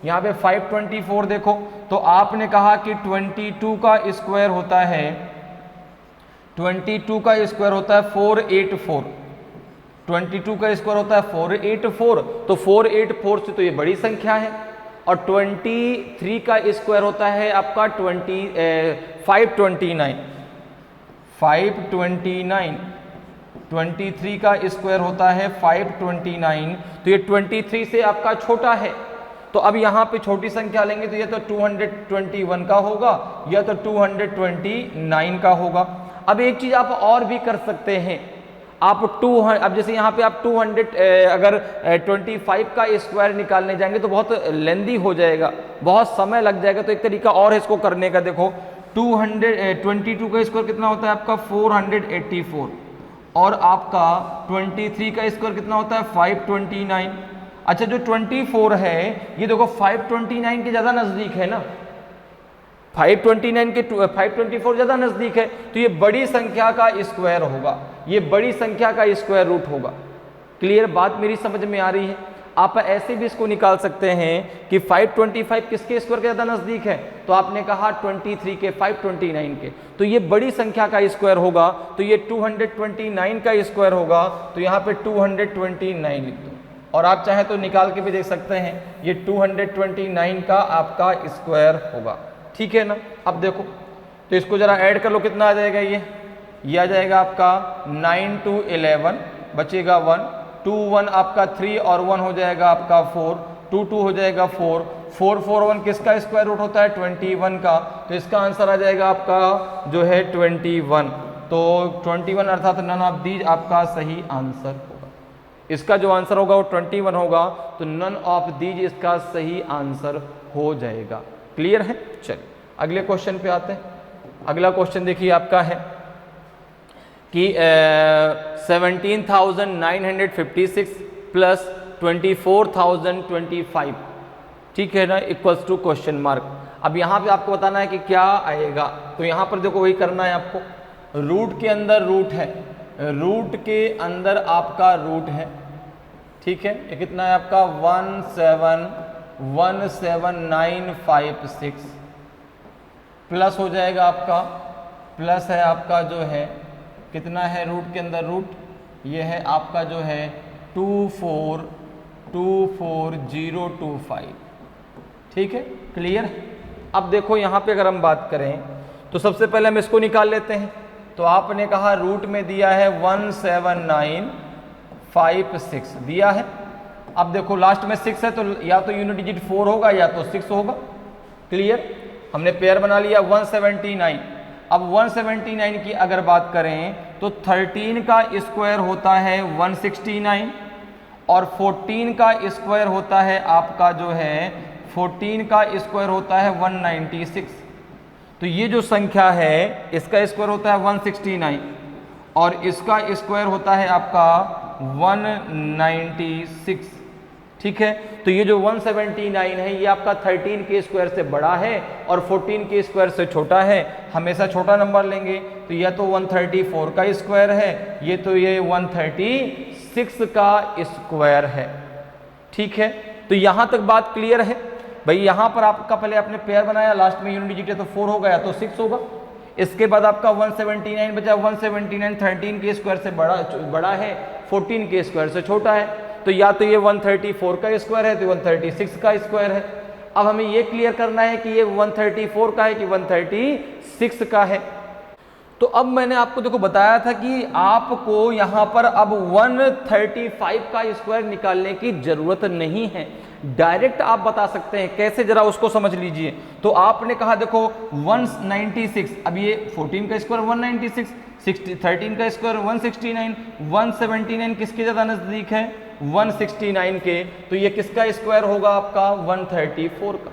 यहाँ पे 524 देखो, तो आपने कहा कि 22 का स्क्वायर होता है, 22 का स्क्वायर होता है 484, 22 का स्क्वायर होता है 484, तो 484 से तो ये बड़ी संख्या है। और 23 का स्क्वायर होता है आपका 529, 23 का स्क्वायर होता है 529, तो ये 23 से आपका छोटा है। तो अब यहाँ पे छोटी संख्या लेंगे तो ये तो 221 का होगा या तो 229 का होगा। अब एक चीज आप और भी कर सकते हैं, आप अब जैसे यहाँ पे आप 200 अगर 25 का स्क्वायर निकालने जाएंगे तो बहुत लेंदी हो जाएगा, बहुत समय लग जाएगा। तो एक तरीका और है इसको करने का, देखो 22 का स्क्वायर कितना होता है आपका 484 और आपका 23 का स्क्वायर कितना होता है 529। अच्छा जो 24 है ये देखो 529 के ज़्यादा नज़दीक है ना, 529 के 524 ज़्यादा नज़दीक है, तो ये बड़ी संख्या का स्क्वायर होगा, ये बड़ी संख्या का स्क्वायर रूट होगा। क्लियर बात मेरी समझ में आ रही है। आप ऐसे भी इसको निकाल सकते हैं कि 525 किसके स्क्वायर के ज़्यादा नज़दीक है, तो आपने कहा 23 के 529 के, तो ये बड़ी संख्या का स्क्वायर होगा, तो ये 229 का स्क्वायर होगा, तो यहाँ पे 229 लिख दो। और आप चाहे तो निकाल के भी देख सकते हैं, ये 229 का आपका स्क्वायर होगा, ठीक है ना। अब देखो तो इसको जरा ऐड कर लो, कितना आ जाएगा ये आ जाएगा आपका 9 to 11 बचेगा 1, 2 1 आपका 3 और 1 हो जाएगा आपका 4, 2 2 हो जाएगा 4, 4 4 1 किसका स्क्वायर रूट होता है 21 का, तो इसका आंसर आ जाएगा आपका जो है 21। तो 21 अर्थात नन ऑफ दीज आपका सही आंसर होगा। इसका जो आंसर होगा वो 21 होगा, तो नन ऑफ दीज इसका सही आंसर हो जाएगा। क्लियर है। चलिए अगले क्वेश्चन पे आते हैं। अगला क्वेश्चन देखिए आपका है कि 17,956 प्लस 24,025, ठीक है ना, इक्वल्स टू क्वेश्चन मार्क। अब यहाँ पे आपको बताना है कि क्या आएगा, तो यहाँ पर देखो वही करना है आपको। रूट के अंदर रूट है, रूट के अंदर आपका रूट है, ठीक है। ये कितना है आपका 1717956 प्लस हो जाएगा आपका, प्लस है आपका जो है कितना है रूट के अंदर रूट, ये है आपका जो है 2424025, ठीक है। क्लियर। अब देखो यहाँ पे अगर हम बात करें तो सबसे पहले हम इसको निकाल लेते हैं। तो आपने कहा रूट में दिया है 17956 दिया है, अब देखो लास्ट में 6 है तो या तो यूनिट डिजिट 4 होगा या तो 6 होगा। क्लियर, हमने पेयर बना लिया 179। अब 179 की अगर बात करें तो 13 का स्क्वायर होता है 169 और 14 का स्क्वायर होता है आपका जो है 14 का स्क्वायर होता है 196। तो ये जो संख्या है इसका स्क्वायर होता है 169 और इसका स्क्वायर होता है आपका 196। ठीक है, तो ये जो 179 है ये आपका 13 के स्क्वायर से बड़ा है और 14 के स्क्वायर से छोटा है। हमेशा छोटा नंबर लेंगे, तो यह तो 134 का स्क्वायर है, ये तो ये 136 का स्क्वायर है। ठीक है, तो यहां तक बात क्लियर है भाई। यहां पर आपका पहले आपने पेयर बनाया, लास्ट में यूनिट डिजिट है तो 4 होगा या तो 6 होगा। इसके बाद आपका 179 बचा, 179 13 के स्क्वायर से बड़ा है, 14 के स्क्वायर से छोटा है, तो या तो ये 134 का स्क्वायर है तो 136 का स्क्वायर है। अब हमें ये क्लियर करना है कि ये 134 का है कि 136 का है। तो अब मैंने आपको देखो बताया था कि आपको यहां पर अब 135 का स्क्वायर निकालने की जरूरत नहीं है, डायरेक्ट आप बता सकते हैं। कैसे, जरा उसको समझ लीजिए। तो आपने कहा देखो 196, अब ये 14 का स्क्वायर 196, 13 का स्क्वायर 169, 179 किसके ज्यादा नजदीक है 169 के, तो ये किसका स्क्वायर होगा आपका 134 का।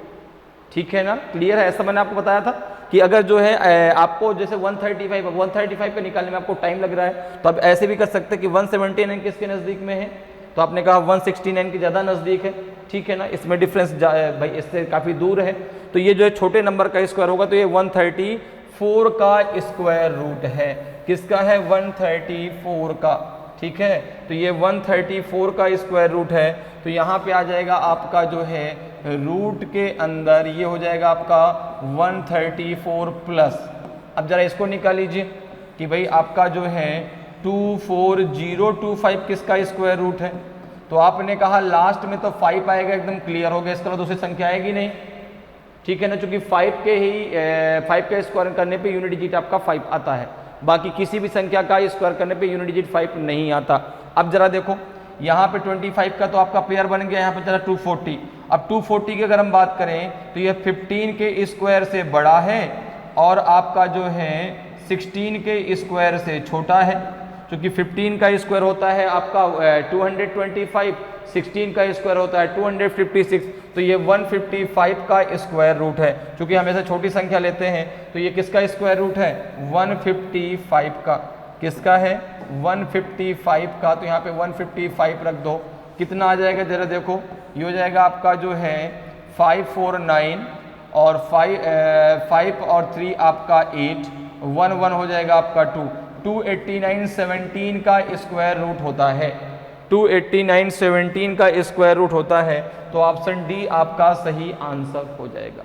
ठीक है ना, क्लियर है। ऐसा मैंने आपको बताया था कि अगर जो है आपको जैसे 135 पे निकालने में आपको टाइम लग रहा है तो आप ऐसे भी कर सकते हैं कि 179 किसके नज़दीक में है, तो आपने कहा 169 के ज़्यादा नज़दीक है। ठीक है ना, इसमें डिफरेंस भाई इससे काफ़ी दूर है, तो ये जो है छोटे नंबर का स्क्वायर होगा तो ये 134 का स्क्वायर रूट है। किसका है 134 का। ठीक है, तो ये 134 का स्क्वायर रूट है, तो यहाँ पे आ जाएगा आपका जो है रूट के अंदर ये हो जाएगा आपका 134 प्लस। अब जरा इसको निकाल लीजिए कि भाई आपका जो है 24025 किसका स्क्वायर रूट है। तो आपने कहा लास्ट में तो 5 आएगा, एकदम क्लियर हो गया, इसका तो दूसरी संख्या आएगी नहीं। ठीक है ना, चूंकि 5 का स्क्वायर करने पे यूनिट डिजिट आपका 5 आता है, बाकी किसी भी संख्या का स्क्वायर करने पे यूनिट डिजिट 5 नहीं आता। अब जरा देखो यहाँ पे 25 का तो आपका पेयर बन गया, यहाँ पे जरा 240। अब 240 की अगर हम बात करें तो ये 15 के स्क्वायर से बड़ा है और आपका जो है 16 के स्क्वायर से छोटा है। क्योंकि 15 का स्क्वायर होता है आपका 225, 16 का स्क्वायर होता है 256, तो ये 155 का स्क्वायर रूट है। क्योंकि हमेशा छोटी संख्या लेते हैं तो ये किसका स्क्वायर रूट है 155 का। किसका है 155 का, तो यहाँ पे 155 रख दो, कितना आ जाएगा जरा देखो, ये हो जाएगा आपका जो है 549 और 5 और 3 आपका 8, 1 हो जाएगा आपका 289 17 का स्क्वायर रूट होता है, 289 17 का स्क्वायर रूट होता है। तो ऑप्शन डी आपका सही आंसर हो जाएगा।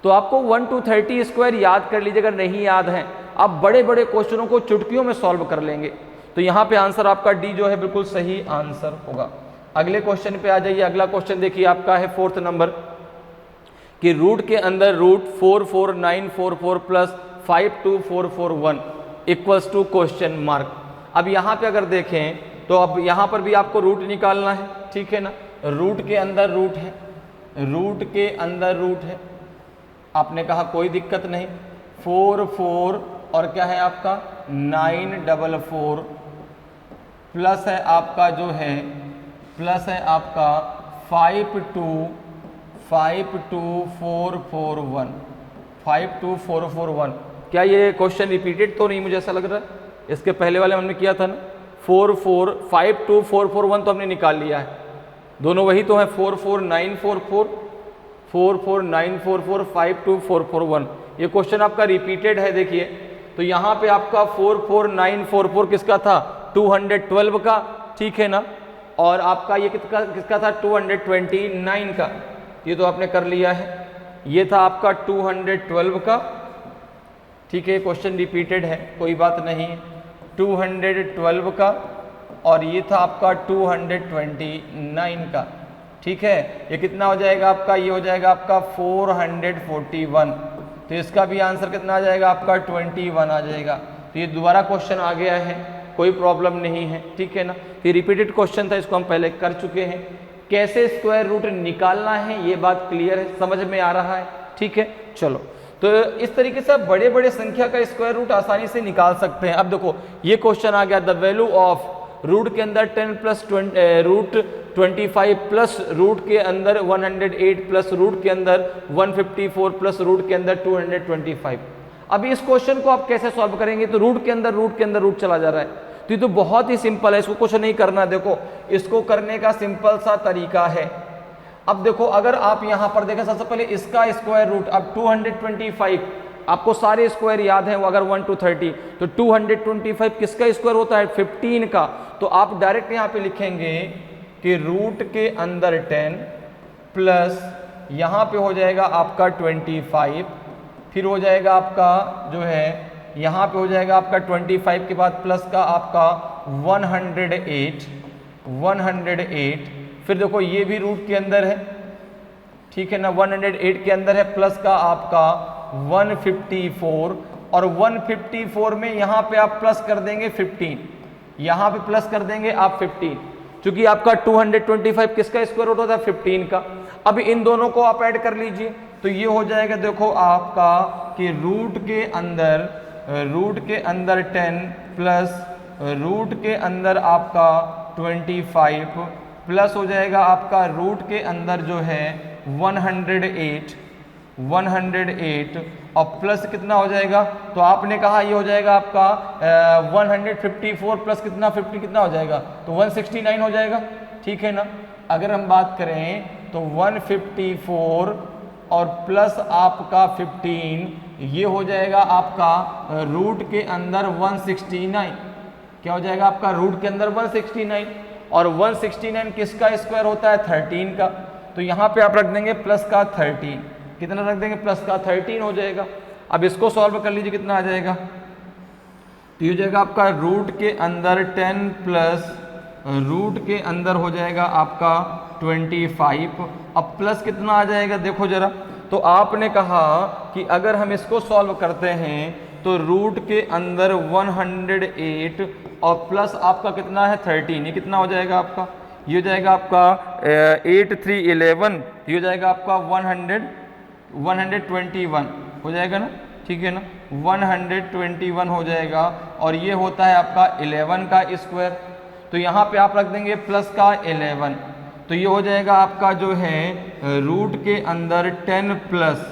तो आपको 1 to 30 स्क्वायर याद कर लीजिए, अगर नहीं याद है आप बड़े बड़े क्वेश्चनों को चुटकियों में सॉल्व कर लेंगे। तो यहाँ पे आंसर आपका डी जो है बिल्कुल सही आंसर होगा। अगले क्वेश्चन पे आ जाइए। अगला क्वेश्चन देखिए आपका है 4th नंबर कि रूट के अंदर root 44944 plus 52441 equals to question mark. अब यहाँ पे अगर देखें तो अब यहाँ पर भी आपको रूट निकालना है। ठीक है ना, रूट के अंदर रूट है, रूट के अंदर रूट है, आपने कहा कोई दिक्कत नहीं। 44 और क्या है आपका 944 प्लस है आपका जो है प्लस है आपका 52441 52441। क्या ये क्वेश्चन रिपीटेड तो नहीं, मुझे ऐसा लग रहा है, इसके पहले वाले हमने किया था ना 52441 तो हमने निकाल लिया है, दोनों वही तो है 44944 44944 52441। ये क्वेश्चन आपका रिपीटेड है। देखिए तो यहाँ पे आपका 44944 किसका था 212 का, ठीक है ना, और आपका ये किसका था 229 का, ये तो आपने कर लिया है। ये था आपका 212 का, ठीक है, क्वेश्चन रिपीटेड है कोई बात नहीं, 212 का, और ये था आपका 229 का, ठीक है। ये कितना हो जाएगा आपका, ये हो जाएगा आपका 441। तो इसका भी आंसर कितना आ जाएगा आपका 21 आ जाएगा। तो ये दोबारा क्वेश्चन आ गया है कोई प्रॉब्लम नहीं है, ठीक है ना। ये रिपीटेड क्वेश्चन था, इसको हम पहले कर चुके हैं। कैसे स्क्वायर रूट निकालना है ये बात क्लियर है, समझ में आ रहा है, ठीक है। चलो, तो इस तरीके से आप बड़े बड़े संख्या का स्क्वायर रूट आसानी से निकाल सकते हैं। अब देखो ये क्वेश्चन आ गया, द वैल्यू ऑफ रूट के अंदर 10 प्लस रूट 25 प्लस रूट के अंदर 108 प्लस रूट के अंदर 154 प्लस रूट के अंदर 225। अभी इस क्वेश्चन को आप कैसे सॉल्व करेंगे, तो रूट के अंदर रूट चला जा रहा है, तो ये तो बहुत ही सिंपल है, इसको कुछ नहीं करना। देखो इसको करने का सिंपल सा तरीका है। अब देखो अगर आप यहां पर देखें, सबसे पहले इसका स्क्वायर रूट, अब 225 आपको सारे स्क्वायर याद हैं, वो अगर 1 to 30, तो 225 किसका स्क्वायर होता है, 15 का। तो आप डायरेक्ट यहां पे लिखेंगे कि रूट के अंदर 10 प्लस यहां पे हो जाएगा आपका 25, फिर हो जाएगा आपका जो है यहां पे हो जाएगा आपका 25 के बाद प्लस का आपका 108, फिर देखो ये भी रूट के अंदर है, ठीक है ना, 108 के अंदर है, प्लस का आपका 154, और 154 में यहां पे आप प्लस कर देंगे 15, यहां पे प्लस कर देंगे आप 15, क्योंकि आपका 225 किसका स्क्वायर रूट होता है, 15 का। अब इन दोनों को आप ऐड कर लीजिए, तो ये हो जाएगा देखो आपका कि रूट के अंदर 10 प्लस रूट के अंदर आपका 25 प्लस हो जाएगा आपका रूट के अंदर जो है 108 और प्लस कितना हो जाएगा, तो आपने कहा ये हो जाएगा आपका 154 प्लस कितना 50 कितना हो जाएगा, तो 169 हो जाएगा, ठीक है ना। अगर हम बात करें तो 154 और प्लस आपका 15, ये हो जाएगा आपका रूट के अंदर 169, क्या हो जाएगा आपका रूट के अंदर 169, और 169 किसका स्क्वायर होता है, 13 का। तो यहाँ पे आप रख देंगे प्लस का 13, कितना रख देंगे, प्लस का 13 हो जाएगा। अब इसको सॉल्व कर लीजिए, कितना आ जाएगा, तो ये हो जाएगा आपका रूट के अंदर 10 प्लस रूट के अंदर हो जाएगा आपका 25, अब प्लस कितना आ जाएगा, देखो जरा। तो आपने कहा कि अगर हम इसको सॉल्व करते हैं तो रूट के अंदर 108 और प्लस आपका कितना है 13, ये कितना हो जाएगा आपका, ये हो जाएगा आपका 8 3 11, ये हो जाएगा आपका 121 हो जाएगा ना, ठीक है ना, 121 हो जाएगा, और ये होता है आपका 11 का स्क्वायर। तो यहाँ पे आप रख देंगे प्लस का 11, तो ये हो जाएगा आपका जो है रूट के अंदर 10 प्लस,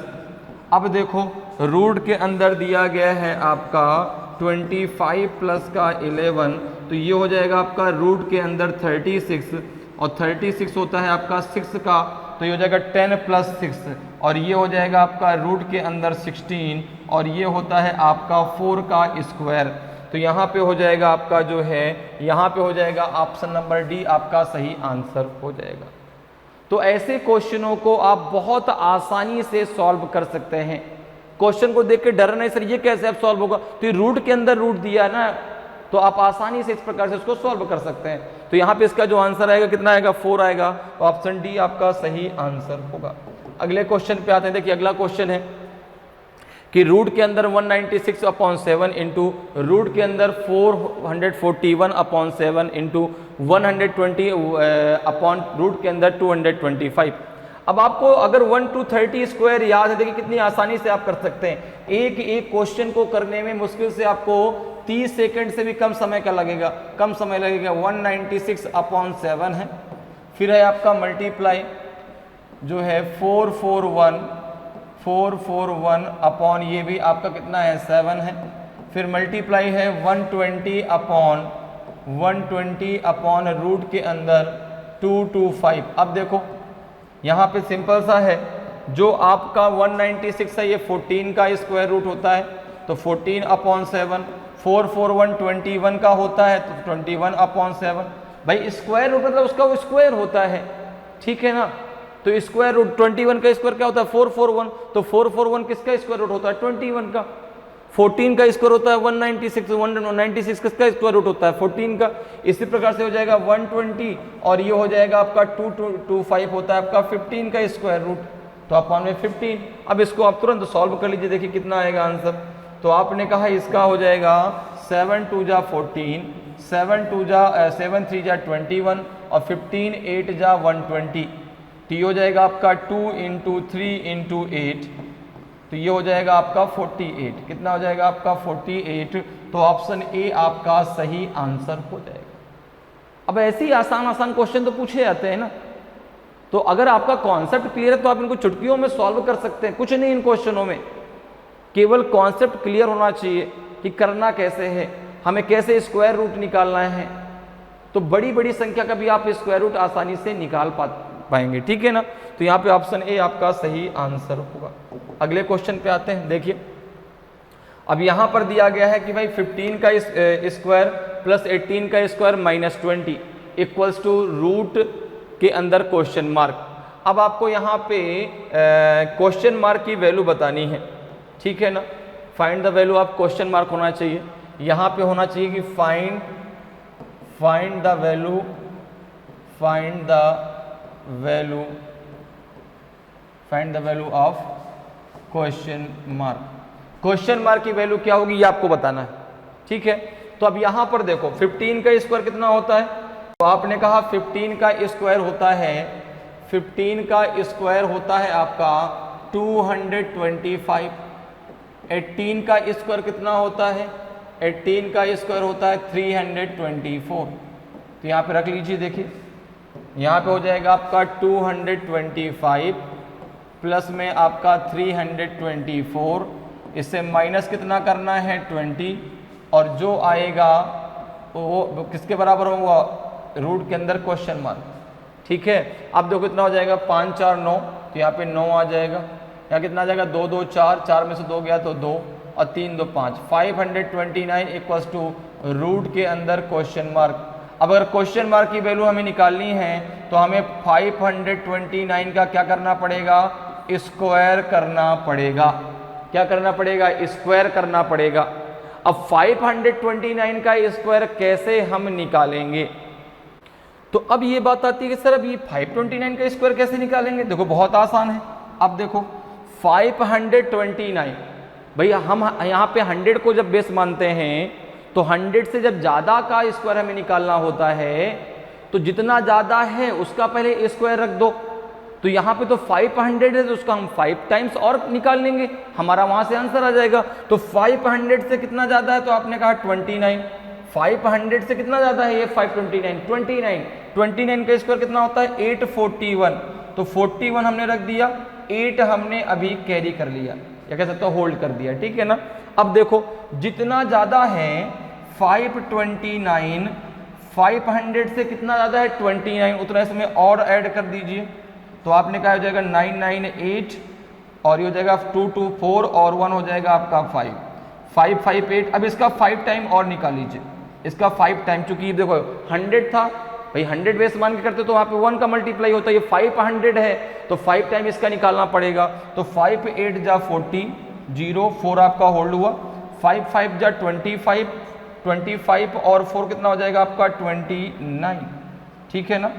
अब देखो रूट के अंदर दिया गया है आपका 25 प्लस का 11, तो ये हो जाएगा आपका रूट के अंदर 36, और 36 होता है आपका 6 का, तो ये हो जाएगा 10 प्लस 6, और ये हो जाएगा आपका रूट के अंदर 16, और ये होता है आपका 4 का स्क्वायर। तो यहाँ पे हो जाएगा आपका जो है, यहाँ पे हो जाएगा ऑप्शन नंबर डी आपका सही आंसर हो जाएगा। तो ऐसे क्वेश्चनों को आप बहुत आसानी से सॉल्व कर सकते हैं। क्वेश्चन को देख के डरना नहीं, सर ये कैसे अब सॉल्व होगा, तो ये रूट के अंदर रूट दिया है ना, तो आप आसानी से इस प्रकार से इसको सॉल्व कर सकते हैं। तो यहाँ पे इसका जो आंसर आएगा कितना आएगा, 4 आएगा, तो ऑप्शन डी आपका सही आंसर होगा। अगले क्वेश्चन पे आते हैं। देखिए अगला क्वेश्चन है कि रूट के अंदर 196/7 इंटू रूट के अंदर 441/7 इंटू 120 अपॉन रूट के अंदर 225। अब आपको अगर 1 to 30 स्क्वायर याद है, देखिए कितनी आसानी से आप कर सकते हैं। एक एक क्वेश्चन को करने में मुश्किल से आपको 30 सेकंड से भी कम समय का लगेगा, कम समय लगेगा। 196/7 है, फिर है आपका मल्टीप्लाई जो है 441 अपॉन ये भी आपका कितना है 7 है, फिर मल्टीप्लाई है 120 अपॉन रूट के अंदर 225। अब देखो यहाँ पे सिंपल सा है, जो आपका 196 है ये 14 का स्क्वायर रूट होता है, तो 14/7, 441 21 का होता है तो 21/7। भाई स्क्वायर रूट मतलब उसका वो स्क्वायर होता है, ठीक है ना। तो स्क्वायर रूट 21 का स्क्वायर क्या होता है 441, तो 441 किसका स्क्वायर रूट होता है 21 का। 14 का स्क्वायर होता है 196 किसका स्क्वायर रूट होता है 14 का। इसी प्रकार से हो जाएगा 120 और ये हो जाएगा आपका 225 होता है आपका 15 का स्क्वायर रूट, तो अपॉन में 15। अब इसको आप तुरंत सॉल्व कर लीजिए, देखिए कितना आएगा आंसर। तो आपने कहा इसका हो जाएगा 7 2 जा 14, 7 3 जा 21 और 15 8 जा 120, तो ये हो जाएगा आपका 2 इंटू 3 इंटू 8, तो ये हो जाएगा आपका 48। कितना हो जाएगा आपका 48। तो ऑप्शन ए आपका सही आंसर हो जाएगा। अब ऐसे ही आसान आसान क्वेश्चन तो पूछे जाते हैं ना, तो अगर आपका कॉन्सेप्ट क्लियर है तो आप इनको चुटकियों में सॉल्व कर सकते हैं। कुछ नहीं इन क्वेश्चनों में, केवल कॉन्सेप्ट क्लियर होना चाहिए कि करना कैसे है, हमें कैसे स्क्वायर रूट निकालना है, तो बड़ी बड़ी संख्या का भी आप स्क्वायर रूट आसानी से निकाल पाएंगे। ठीक है ना, तो यहाँ पे ऑप्शन ए आपका सही आंसर होगा। अगले क्वेश्चन पे आते हैं। देखिए अब यहाँ पर दिया गया है कि भाई 15 का स्क्वायर प्लस 18 का square minus 20 equals to root के अंदर क्वेश्चन मार्क। अब आपको यहाँ पे क्वेश्चन मार्क की वैल्यू बतानी है। ठीक है ना, find the value of question mark होना चाहिए, यहाँ पे होना चाहिए कि find the value of question mark. Question mark की वैल्यू क्या होगी ये आपको बताना है। ठीक है, तो अब यहाँ पर देखो 15 का स्क्वायर कितना होता है, तो आपने कहा 15 का स्क्वायर होता है, 15 का स्क्वायर होता है आपका 225। 18 का स्क्वायर कितना होता है, 18 का स्क्वायर होता है 324। तो यहाँ पे रख लीजिए, देखिए यहाँ पे हो जाएगा आपका 225 प्लस में आपका 324, इससे माइनस कितना करना है 20, और जो आएगा वो किसके बराबर होगा, रूट के अंदर क्वेश्चन मार्क। ठीक है, अब देखो कितना हो जाएगा 5 4 9, तो यहाँ पे 9 आ जाएगा, यहाँ कितना आ जाएगा 2 2 4, 4 में से 2 गया तो 2 और 3 2 5, 529 इक्वल्स टू रूट के अंदर क्वेश्चन मार्क। अब अगर क्वेश्चन मार्क की वैल्यू हमें निकालनी है तो हमें 529 का क्या करना पड़ेगा, स्क्वायर करना पड़ेगा। क्या करना पड़ेगा, स्क्वायर करना पड़ेगा। अब 529 का स्क्वायर कैसे हम निकालेंगे, तो अब ये बात आती है कि सर अब ये 529 का स्क्वायर कैसे निकालेंगे। देखो बहुत आसान है। अब देखो 529, भैया हम यहाँ पे 100 को जब बेस मानते हैं तो 100 से जब ज़्यादा का स्क्वायर हमें निकालना होता है तो जितना ज़्यादा है उसका पहले स्क्वायर रख दो। तो यहाँ पे तो 500 है तो उसका हम 5 टाइम्स और निकाल लेंगे, हमारा वहाँ से आंसर आ जाएगा। तो 500 से कितना ज़्यादा है, तो आपने कहा 29। 500 से कितना ज़्यादा है ये 529, 29 का स्क्वायर कितना होता है 841। तो 41 हमने रख दिया, 8 हमने अभी कैरी कर लिया, या कह सकते हो होल्ड कर दिया। ठीक है ना, अब देखो जितना ज़्यादा है 529, 500 से कितना ज़्यादा है 29, उतना इसमें और ऐड कर दीजिए। तो आपने कहा हो जाएगा 998 और ये हो जाएगा 224 और 1 हो जाएगा आपका 558। अब इसका 5 टाइम और निकाल लीजिए, इसका 5 टाइम, चूंकि देखो 100 था भाई, 100 बेस मान के करते तो वहाँ पे 1 का मल्टीप्लाई होता है, ये 500 है तो 5 टाइम इसका निकालना पड़ेगा। तो 5 8 जा 40, 0 4 आपका होल्ड हुआ, 5 5 जा 25, 25 और 4 कितना हो जाएगा आपका 29। ठीक है ना,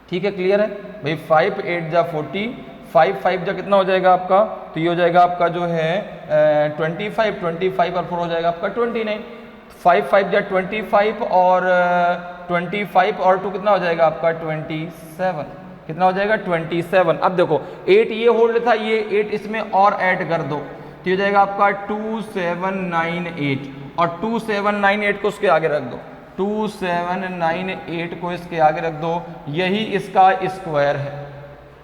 ठीक है, क्लियर है भाई। 5 8 जा 40, 5 5 जा कितना हो जाएगा आपका, तो ये हो जाएगा आपका जो है 25, 25 और 4 हो जाएगा आपका 29। 5 5 जा 25 और 25 और 2 कितना हो जाएगा आपका 27, कितना हो जाएगा 27। अब देखो 8 ये होल्ड था, ये 8 इसमें और ऐड कर दो तो ये हो जाएगा आपका 2798 और 2798 को उसके आगे रख दो, 2798 को इसके आगे रख दो, यही इसका स्क्वायर है,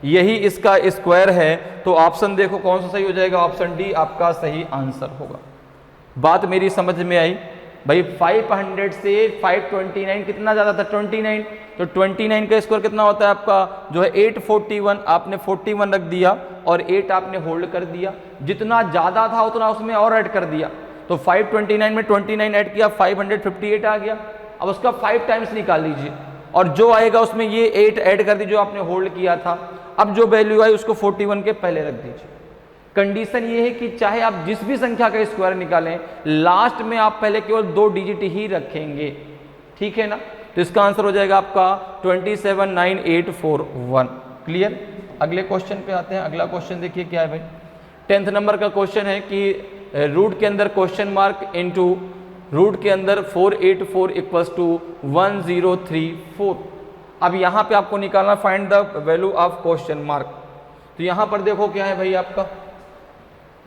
यही इसका स्क्वायर है। तो ऑप्शन देखो कौन सा सही हो जाएगा, ऑप्शन डी आपका सही आंसर होगा। बात मेरी समझ में आई भाई। 500 से 529 कितना ज़्यादा था 29, तो 29 का स्क्वायर कितना होता है आपका जो है 841, आपने 41 रख दिया और 8 आपने होल्ड कर दिया, जितना ज़्यादा था उतना उसमें और ऐड कर दिया। तो 529 में 29 ऐड किया, 558 आ गया। अब उसका 5 टाइम्स निकाल लीजिए और जो आएगा उसमें ये 8 ऐड कर दीजिए जो आपने होल्ड किया था। अब जो वैल्यू आई उसको 41 के पहले रख दीजिए। कंडीशन ये है कि चाहे आप जिस भी संख्या का स्क्वायर निकालें, लास्ट में आप पहले केवल 2 डिजिट ही रखेंगे। ठीक है ना, तो इसका आंसर हो जाएगा आपका 279841। क्लियर। अगले क्वेश्चन पे आते हैं। अगला क्वेश्चन देखिए क्या है भाई, 10th नंबर का क्वेश्चन है कि रूट के अंदर क्वेश्चन मार्क इनटू रूट के अंदर 484 इक्वल्स टू 1034। अब यहाँ पे आपको निकालना find the value of question mark. तो यहाँ पर देखो क्या है भाई आपका,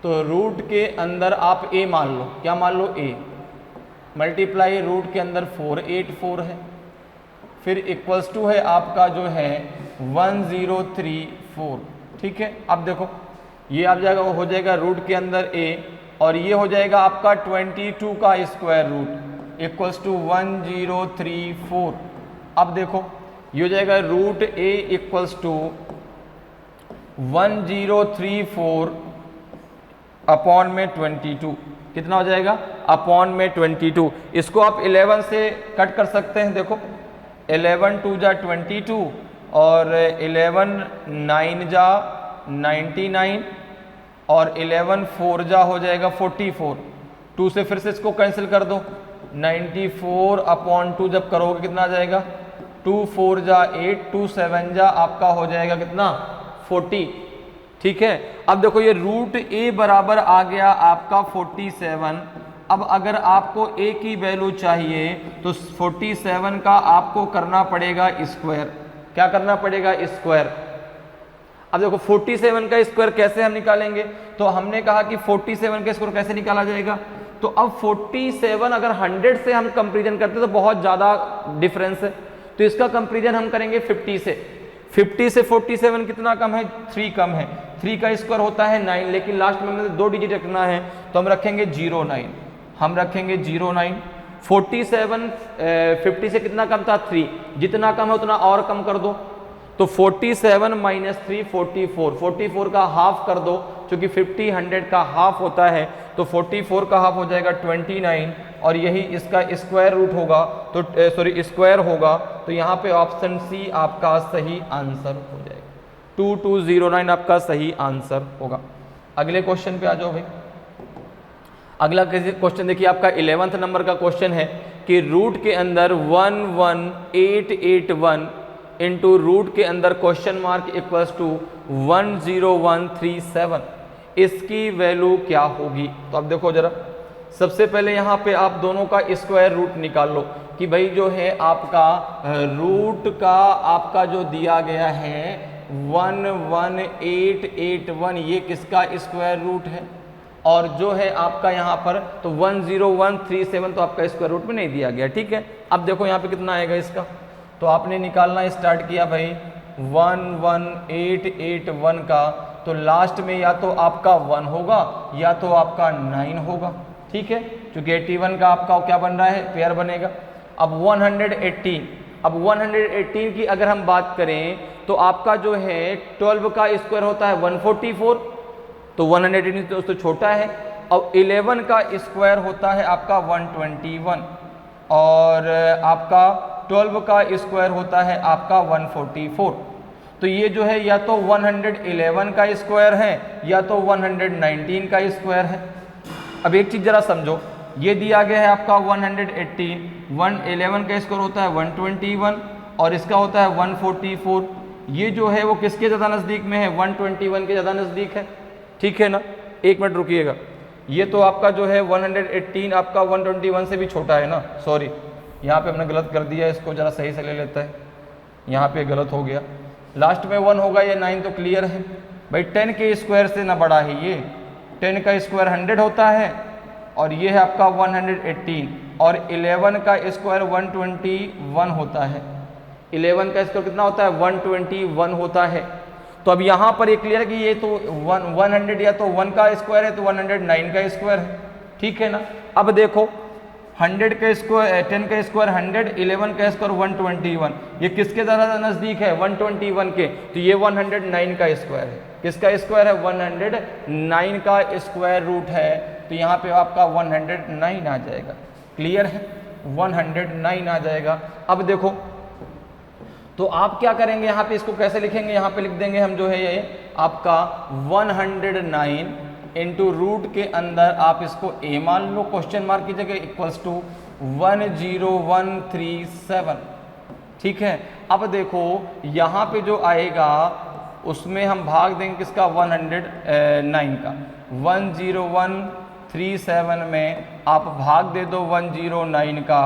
तो रूट के अंदर आप a मान लो, क्या मान लो a, मल्टीप्लाई रूट के अंदर 484 है, फिर इक्वल्स टू है आपका जो है 1034। ठीक है, अब देखो ये आप जाएगा हो जाएगा रूट के अंदर a और ये हो जाएगा आपका 22 का स्क्वायर रूट इक्वल्स टू 1034। अब देखो ये हो जाएगा root a equals to 1034 upon में 22, कितना हो जाएगा अपॉन में 22। इसको आप 11 से कट कर सकते हैं, देखो 11 2 जा 22 और 11 9 जा 99 और 11 4 जा हो जाएगा 44। 2 से फिर से इसको कैंसिल कर दो, 94 अपॉन 2 जब करोगे कितना आ जाएगा, 2 4 जा 8, 2 7 जा आपका हो जाएगा कितना 40। ठीक है, अब देखो ये रूट a बराबर आ गया आपका 47। अब अगर आपको a की वैल्यू चाहिए तो 47 का आपको करना पड़ेगा स्क्वायर। क्या करना पड़ेगा, स्क्वायर। अब देखो 47 का स्क्वायर कैसे हम निकालेंगे, तो हमने कहा कि 47 का स्क्वायर कैसे निकाला जाएगा। तो अब 47 अगर 100 से हम कंपेरिजन करते तो बहुत ज़्यादा डिफरेंस है, तो इसका कंपेरिजन हम करेंगे 50 से। 50 से 47 कितना कम है, 3 कम है। 3 का स्क्वायर होता है 9, लेकिन लास्ट में हमें 2 डिजिट रखना है तो हम रखेंगे 09, हम रखेंगे 09। 47 50 से कितना कम था, 3, जितना कम है उतना और कम कर दो, तो 47 माइनस 3 44, 44 का हाफ कर दो, क्योंकि 50 100 का हाफ होता है, तो 44 का हाफ हो जाएगा 29 और यही इसका स्क्वायर रूट होगा, तो सॉरी स्क्वायर होगा। तो यहाँ पे ऑप्शन सी आपका सही आंसर हो जाएगा, 2209 आपका सही आंसर होगा। अगले क्वेश्चन पे आ जाओ भाई। अगला क्वेश्चन देखिए आपका 11th नंबर का क्वेश्चन है कि रूट के अंदर 11881 इंटू रूट के अंदर क्वेश्चन मार्क इक्वल्स टू 10137, इसकी वैल्यू क्या होगी। तो अब देखो जरा, सबसे पहले यहाँ पे आप दोनों का स्क्वायर रूट निकाल लो कि भाई जो है आपका रूट का आपका जो दिया गया है 11881, ये किसका स्क्वायर रूट है, और जो है आपका यहाँ पर तो 10137 तो आपका स्क्वायर रूट में नहीं दिया गया। ठीक है, अब देखो यहाँ पे कितना आएगा इसका, तो आपने निकालना स्टार्ट किया भाई 11881 का, तो लास्ट में या तो आपका 1 होगा या तो आपका 9 होगा। ठीक है, क्योंकि 81 का आपका क्या बन रहा है, पेयर बनेगा। अब 118, अब 118 की अगर हम बात करें तो आपका जो है 12 का स्क्वायर होता है 144, तो 118 तो छोटा है, और 11 का स्क्वायर होता है आपका 121 और आपका 12 का स्क्वायर होता है आपका 144। तो ये जो है या तो 111 का स्क्वायर है या तो 119 का स्क्वायर है। अब एक चीज़ जरा समझो, ये दिया गया है आपका 118, 111 का स्क्वायर होता है 121 और इसका होता है 144। ये जो है वो किसके ज़्यादा नज़दीक में है, 121 के ज़्यादा नज़दीक है। ठीक है ना, एक मिनट रुकिएगा, ये तो आपका जो है 118 आपका 121 से भी छोटा है ना, सॉरी यहाँ पे हमने गलत कर दिया, इसको ज़रा सही से ले लेता है, यहाँ पे गलत हो गया, लास्ट में 1 होगा, ये 9 तो क्लियर है भाई। 10 के स्क्वायर से ना बड़ा है ये, 10 का स्क्वायर 100 होता है और ये है आपका 118 और 11 का स्क्वायर 121 होता है। 11 का स्क्वायर कितना होता है, 121 होता है। तो अब यहाँ पर ये क्लियर है कि ये तो 100 या तो 1 का स्क्वायर है तो 109 का स्क्वायर है। ठीक है ना, अब देखो 100 का स्क्वायर 10 का स्क्वायर 100, 11 का स्क्वायर 121, ये किसके ज़्यादा नज़दीक है, 121 के, तो ये 109 का स्क्वायर है। किसका स्क्वायर है, 109 का स्क्वायर रूट है, तो यहाँ पे आपका 109 आ जाएगा। क्लियर है, 109 आ जाएगा। अब देखो तो आप क्या करेंगे, यहाँ पे इसको कैसे लिखेंगे, यहाँ पे लिख देंगे हम जो है ये आपका 109 इंटू रूट के अंदर आप इसको a मान लो क्वेश्चन मार्क की जगह इक्वल्स टू 10137। ठीक है, अब देखो यहाँ पे जो आएगा उसमें हम भाग देंगे किसका, 109 का। 37 में आप भाग दे दो 109 का,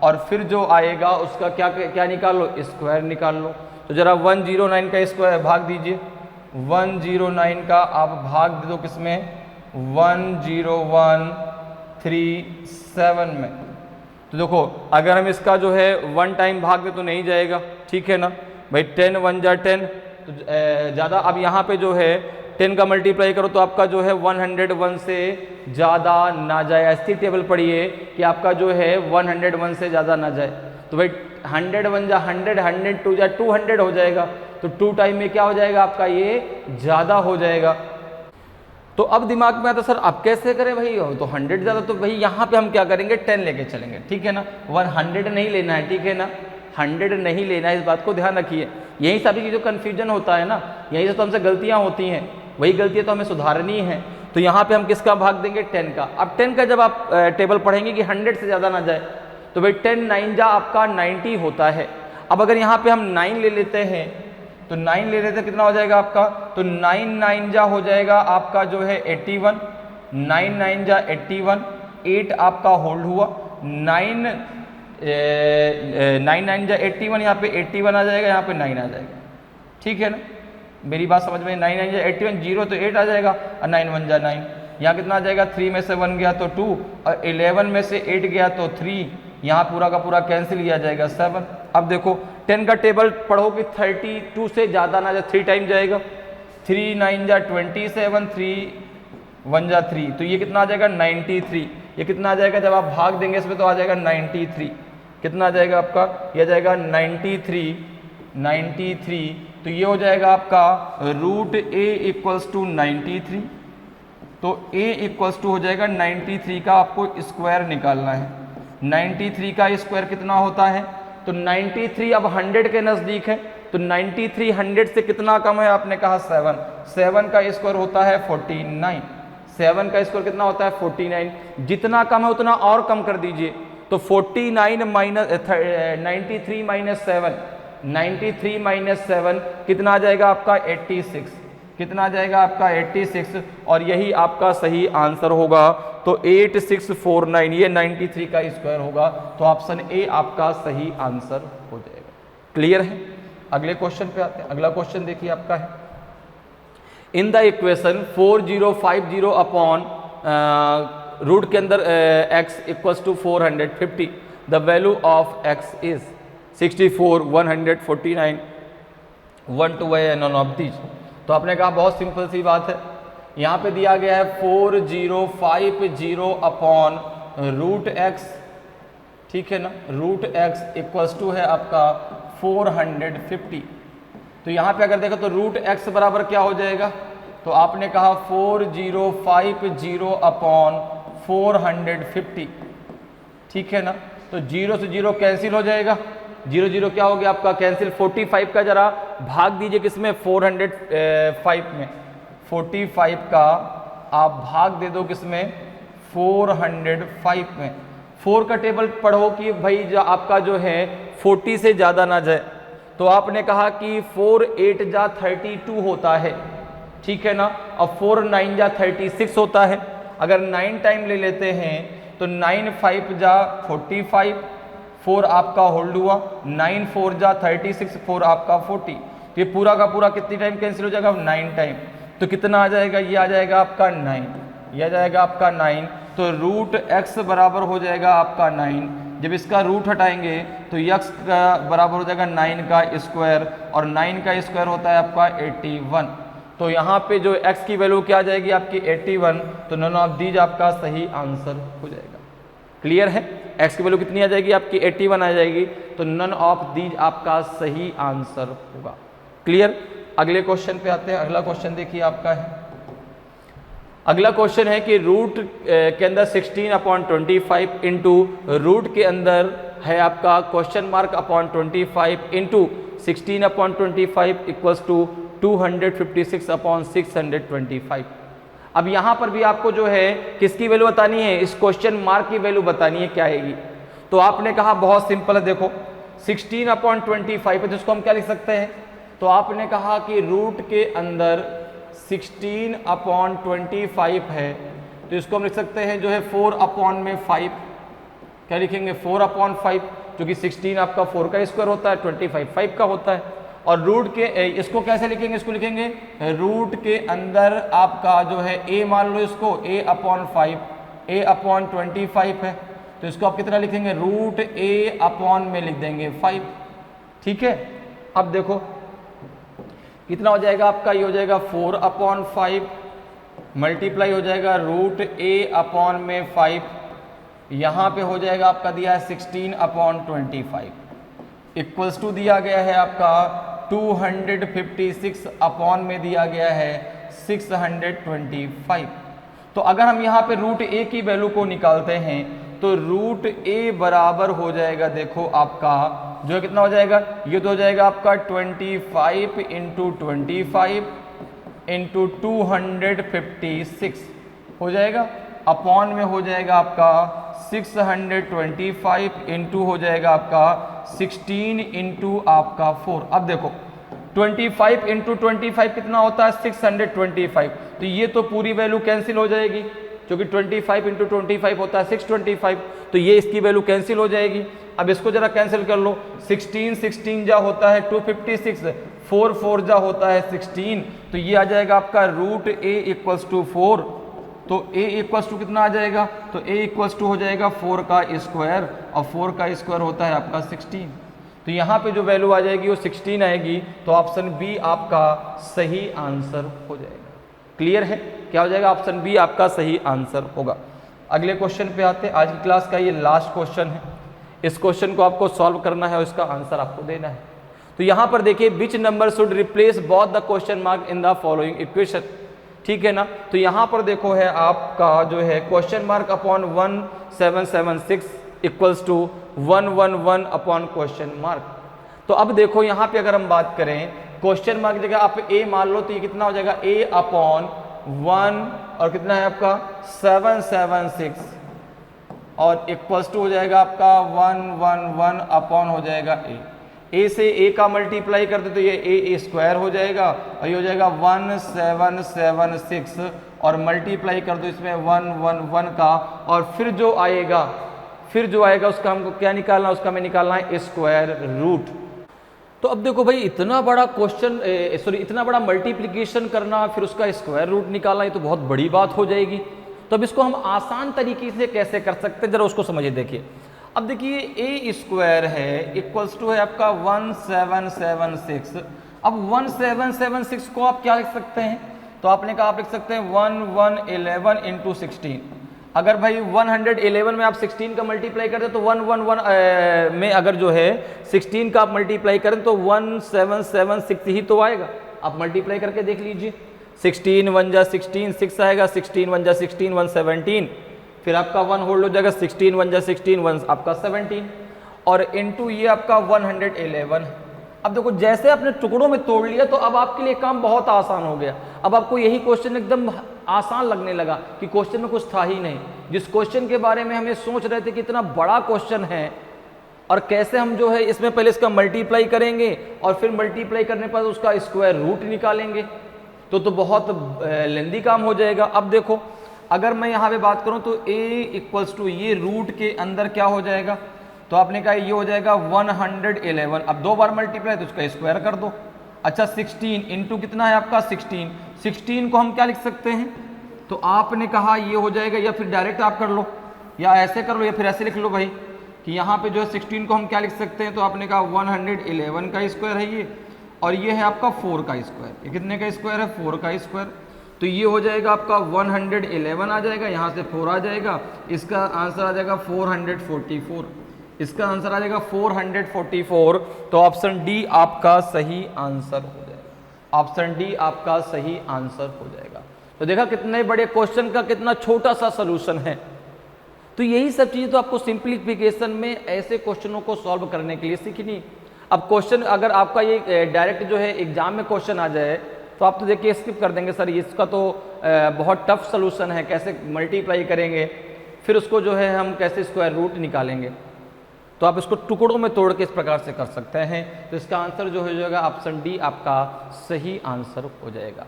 और फिर जो आएगा उसका क्या क्या निकाल लो, स्क्वायर निकाल लो। तो जरा 109 का स्क्वायर भाग दीजिए, 109 का आप भाग दे दो किसमें, 10137 में। तो देखो अगर हम इसका जो है 1 टाइम भाग दे तो नहीं जाएगा, ठीक है ना भाई, 10 1 जा 10 तो ज़्यादा, अब यहाँ पे जो है 10 का मल्टीप्लाई करो तो आपका जो है 101 से ज़्यादा ना जाए। ऐसी टेबल पढ़िए कि आपका जो है 101 से ज़्यादा ना जाए। तो भाई 101 जा 100, 102 जा 200 हो जाएगा, तो 2 टाइम में क्या हो जाएगा आपका, ये ज़्यादा हो जाएगा। तो अब दिमाग में आता सर अब कैसे करें भाई, तो 100 ज़्यादा, तो भाई यहाँ पे हम क्या करेंगे, 10 लेके चलेंगे, ठीक है ना, 100 नहीं लेना है, ठीक है ना, 100 नहीं लेना है, इस बात को ध्यान रखिए। यही सभी की जो कन्फ्यूजन होता है ना, यही से तो हमसे गलतियाँ होती हैं, वही गलतियाँ तो हमें सुधारनी है। तो यहाँ पे हम किसका भाग देंगे, 10 का। अब 10 का जब आप टेबल पढ़ेंगे कि 100 से ज़्यादा ना जाए, तो भाई 10 9 जा आपका 90 होता है। अब अगर यहाँ पे हम 9 ले लेते हैं, तो 9 ले लेते हैं, कितना हो जाएगा आपका, तो 9 9 जा हो जाएगा आपका जो है 81, 9 9 जा 81, 8 आपका होल्ड हुआ, 9 9 जा 81, यहाँ पे 81 आ जाएगा, यहाँ पे 9 आ जाएगा, ठीक है ना, मेरी बात समझ में, 9 9 जा 81, 0 तो 8 आ जाएगा, और 9 1 जा 9, यहाँ कितना आ जाएगा, 3 में से 1 गया तो 2, और 11 में से 8 गया तो 3, यहाँ पूरा का पूरा कैंसिल किया जाएगा 7। अब देखो 10 का टेबल पढ़ो कि 32 से ज़्यादा ना जाए, 3 टाइम जाएगा, 3 9 जा 27, 3 1 जा 3, तो ये कितना आ जाएगा 93। ये कितना आ जाएगा, जब आप भाग देंगे इसमें तो आ जाएगा 93, कितना आ जाएगा आपका, यह जाएगा 93, तो ये हो जाएगा आपका रूट a इक्वल्स टू 93। तो a इक्वल्स टू हो जाएगा 93 का, आपको स्क्वायर निकालना है। 93 का स्क्वायर कितना होता है, तो 93 अब 100 के नज़दीक है, तो 93 100 से कितना कम है, आपने कहा 7, 7 का स्क्वायर होता है 49, 7 का स्क्वायर कितना होता है 49, जितना कम है उतना और कम कर दीजिए। तो 49 माइनस 93 माइनस 7, 93 माइनस 7 कितना आ जाएगा आपका 86, कितना आ जाएगा आपका 86, और यही आपका सही आंसर होगा। तो 8649 ये 93 का स्क्वायर होगा, तो ऑप्शन ए आपका सही आंसर हो जाएगा। क्लियर है, अगले क्वेश्चन पे आते हैं। अगला क्वेश्चन देखिए आपका है, in the equation 4050 upon root के अंदर x equals to 450, the value of x is 64 149 1 to none of these. तो आपने कहा बहुत सिंपल सी बात है, यहाँ पे दिया गया है 4050 अपॉन रूट x, ठीक है ना, रूट x इक्वल्स टू है आपका 450। तो यहाँ पे अगर देखो तो रूट x बराबर क्या हो जाएगा, तो आपने कहा 4050 अपॉन 450, ठीक है ना, तो 0 से 0 कैंसिल हो जाएगा, 0 0 क्या हो गया आपका कैंसिल। 45 का जरा भाग दीजिए किसमें, 405 में, 45 का आप भाग दे दो किसमें, 405 में। 4 का टेबल पढ़ो कि भाई जो आपका जो है 40 से ज़्यादा ना जाए, तो आपने कहा कि 4 8 जा 32 होता है, ठीक है ना, और 4 9 जा 36 होता है। अगर 9 टाइम ले लेते हैं तो 9 5 जा 45, 4 आपका होल्ड हुआ, 9 4 जा 36, 4 आपका 40, तो ये पूरा का पूरा कितनी टाइम कैंसिल हो जाएगा, 9 टाइम। तो कितना आ जाएगा, ये आ जाएगा आपका 9, ये आ जाएगा आपका 9। तो रूट x बराबर हो जाएगा आपका 9। जब इसका रूट हटाएंगे तो x का बराबर हो जाएगा 9 का स्क्वायर, और 9 का स्क्वायर होता है आपका 81। तो यहाँ पे जो x की वैल्यू क्या आ जाएगी आपकी 81, तो नन ऑफ दीज आपका सही आंसर हो जाएगा। क्लियर है, x की वैल्यू कितनी आ जाएगी आपकी 81 आ जाएगी, तो नन ऑफ दीज आपका सही आंसर होगा। क्लियर, अगले क्वेश्चन पे आते हैं। अगला क्वेश्चन देखिए आपका है, अगला क्वेश्चन है कि रूट के अंदर 16/25 इंटू रूट के अंदर है आपका question mark upon 25 into 16/25 equals to 256/625। अब यहाँ पर भी आपको जो है किसकी वैल्यू बतानी है, इस क्वेश्चन मार्क की वैल्यू बतानी है, क्या आएगी। तो आपने कहा बहुत सिंपल है, देखो 16/25 है, जिसको हम क्या लिख सकते हैं, तो आपने कहा कि रूट के अंदर 16/25 है, तो इसको हम लिख सकते हैं जो है 4/5, क्या लिखेंगे 4/5, जो कि 16 आपका 4 का स्क्वायर होता है, 25 5 का होता है। और रूट के इसको कैसे लिखेंगे, इसको लिखेंगे रूट के अंदर आपका जो है a मान लो इसको a/5, a/25 है, तो इसको आप कितना लिखेंगे रूट a में लिख देंगे 5। ठीक है, अब देखो कितना हो जाएगा आपका, ये हो जाएगा 4/5 मल्टीप्लाई हो जाएगा रूट a/5, यहाँ पे हो जाएगा आपका दिया है 16/25 इक्वल्स टू दिया गया है आपका 256 अपॉन में दिया गया है 625। तो अगर हम यहाँ पे रूट a की वैल्यू को निकालते हैं तो रूट a बराबर हो जाएगा, देखो आपका जो है कितना हो जाएगा, ये तो हो जाएगा आपका 25 इंटू 25 इंटू 256 हो जाएगा, अपॉन में हो जाएगा आपका 625 इंटू हो जाएगा आपका 16 इंटू आपका 4। अब देखो 25 इंटू 25 कितना होता है 625, तो ये तो पूरी वैल्यू कैंसिल हो जाएगी, क्योंकि 25 इंटू 25 होता है 625, तो ये इसकी वैल्यू कैंसिल हो जाएगी। अब इसको जरा कैंसिल कर लो, 16 जा होता है 256, 4 जा होता है 16, तो ये आ जाएगा आपका रूट a इक्वल्स टू 4, तो a इक्वल्स टू कितना आ जाएगा, तो a इक्वल्स टू हो जाएगा 4 का स्क्वायर, और 4 का स्क्वायर होता है आपका 16, तो यहाँ पे जो वैल्यू आ जाएगी वो 16 आएगी, तो ऑप्शन बी आपका सही आंसर हो जाएगा। क्लियर है, क्या हो जाएगा, ऑप्शन बी आपका सही आंसर होगा। अगले क्वेश्चन पे आते हैं, आज की क्लास का ये लास्ट क्वेश्चन है, इस क्वेश्चन को आपको सॉल्व करना है और इसका आंसर आपको देना है। तो यहाँ पर देखिए which number should replace both the question mark in the following equation, ठीक है ना। तो यहाँ पर देखो है आपका जो है question mark upon 1776 equals to 111 upon question mark. तो अब देखो यहाँ पे अगर हम बात करें क्वेश्चन मार्क की जगह आप a मान लो, तो ये कितना हो जाएगा a/1 और कितना है आपका 776 और इक्वल्स टू हो जाएगा आपका 111 अपॉन हो जाएगा a से a का मल्टीप्लाई करते तो ये a स्क्वायर हो जाएगा और ये हो जाएगा 1776 और मल्टीप्लाई कर दो इसमें 111 का, और फिर जो आएगा उसका हमको क्या निकालना है, उसका हमें निकालना है स्क्वायर रूट। तो अब देखो भाई इतना बड़ा क्वेश्चन इतना बड़ा मल्टीप्लिकेशन करना फिर उसका स्क्वायर रूट निकालना, ये तो बहुत बड़ी बात हो जाएगी। तो अब इसको हम आसान तरीके से कैसे कर सकते हैं, जरा उसको समझिए। देखिए अब देखिए a स्क्वायर है इक्वल्स टू है आपका 1776। अब 1776 को आप क्या लिख सकते हैं, तो आपने कहा आप लिख सकते हैं 1111 इंटू 16। अगर भाई 111 में आप 16 का मल्टीप्लाई करें तो 111 में अगर जो है 16 का आप मल्टीप्लाई करें तो 1776 ही तो आएगा। आप मल्टीप्लाई करके देख लीजिए, 16 1 जा 16 6 आएगा, 16 1 जा 16 117, फिर आपका 1 होल्ड हो जाएगा, 16 1 जा 16 1 आपका 17 और इनटू ये आपका 111। अब देखो जैसे आपने टुकड़ों में तोड़ लिया तो अब आपके लिए काम बहुत आसान हो गया। अब आपको यही क्वेश्चन एकदम आसान लगने लगा कि क्वेश्चन में कुछ था ही नहीं। जिस क्वेश्चन के बारे में हमें सोच रहे थे कि इतना बड़ा क्वेश्चन है और कैसे हम जो है इसमें पहले इसका मल्टीप्लाई करेंगे और फिर मल्टीप्लाई करने पर उसका स्क्वायर रूट निकालेंगे, तो बहुत लेंदी काम हो जाएगा। अब देखो अगर मैं यहाँ पे बात करूँ तो a इक्वल्स टू ये रूट के अंदर क्या हो जाएगा, तो आपने कहा ये हो जाएगा 111। अब 2 बार मल्टीप्लाई तो उसका स्क्वायर कर दो। अच्छा 16 इंटू कितना है आपका 16 को हम क्या लिख सकते हैं, तो आपने कहा ये हो जाएगा, या फिर डायरेक्ट आप कर लो या ऐसे कर लो या फिर ऐसे लिख लो भाई कि यहाँ पे जो है 16 को हम क्या लिख सकते हैं, तो आपने कहा 111 का स्क्वायर है ये, और ये है आपका 4 का स्क्वायर। ये कितने का स्क्वायर है 4 का स्क्वायर, तो ये हो जाएगा आपका 111 आ जाएगा, यहाँ से 4 आ जाएगा, इसका आंसर आ जाएगा 444। इसका आंसर आ जाएगा 444। तो ऑप्शन डी आपका सही आंसर हो जाएगा। ऑप्शन डी आपका सही आंसर हो जाएगा। तो देखा कितने बड़े क्वेश्चन का कितना छोटा सा सलूशन है। तो यही सब चीज़ें तो आपको सिंप्लीफिकेशन में ऐसे क्वेश्चनों को सॉल्व करने के लिए सीखनी। अब क्वेश्चन अगर आपका ये डायरेक्ट जो है एग्जाम में क्वेश्चन आ जाए तो आप तो देखिए स्किप कर देंगे, सर इसका तो बहुत टफ सलूशन है, कैसे मल्टीप्लाई करेंगे, फिर उसको जो है हम कैसे स्क्वायर रूट निकालेंगे। तो आप इसको टुकड़ों में तोड़ के इस प्रकार से कर सकते हैं। तो इसका आंसर जो हो जाएगा ऑप्शन डी आपका सही आंसर हो जाएगा।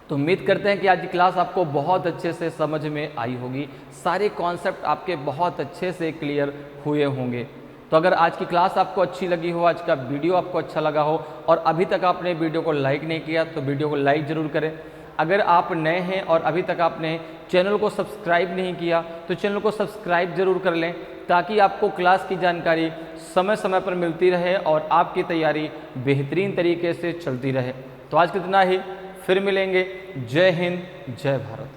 तो उम्मीद करते हैं कि आज की क्लास आपको बहुत अच्छे से समझ में आई होगी, सारे कॉन्सेप्ट आपके बहुत अच्छे से क्लियर हुए होंगे। तो अगर आज की क्लास आपको अच्छी लगी हो, आज का वीडियो आपको अच्छा लगा हो और अभी तक आपने वीडियो को लाइक नहीं किया तो वीडियो को लाइक ज़रूर करें। अगर आप नए हैं और अभी तक आपने चैनल को सब्सक्राइब नहीं किया तो चैनल को सब्सक्राइब ज़रूर कर लें, ताकि आपको क्लास की जानकारी समय समय पर मिलती रहे और आपकी तैयारी बेहतरीन तरीके से चलती रहे। तो आज कितना ही, फिर मिलेंगे। जय हिंद, जय भारत।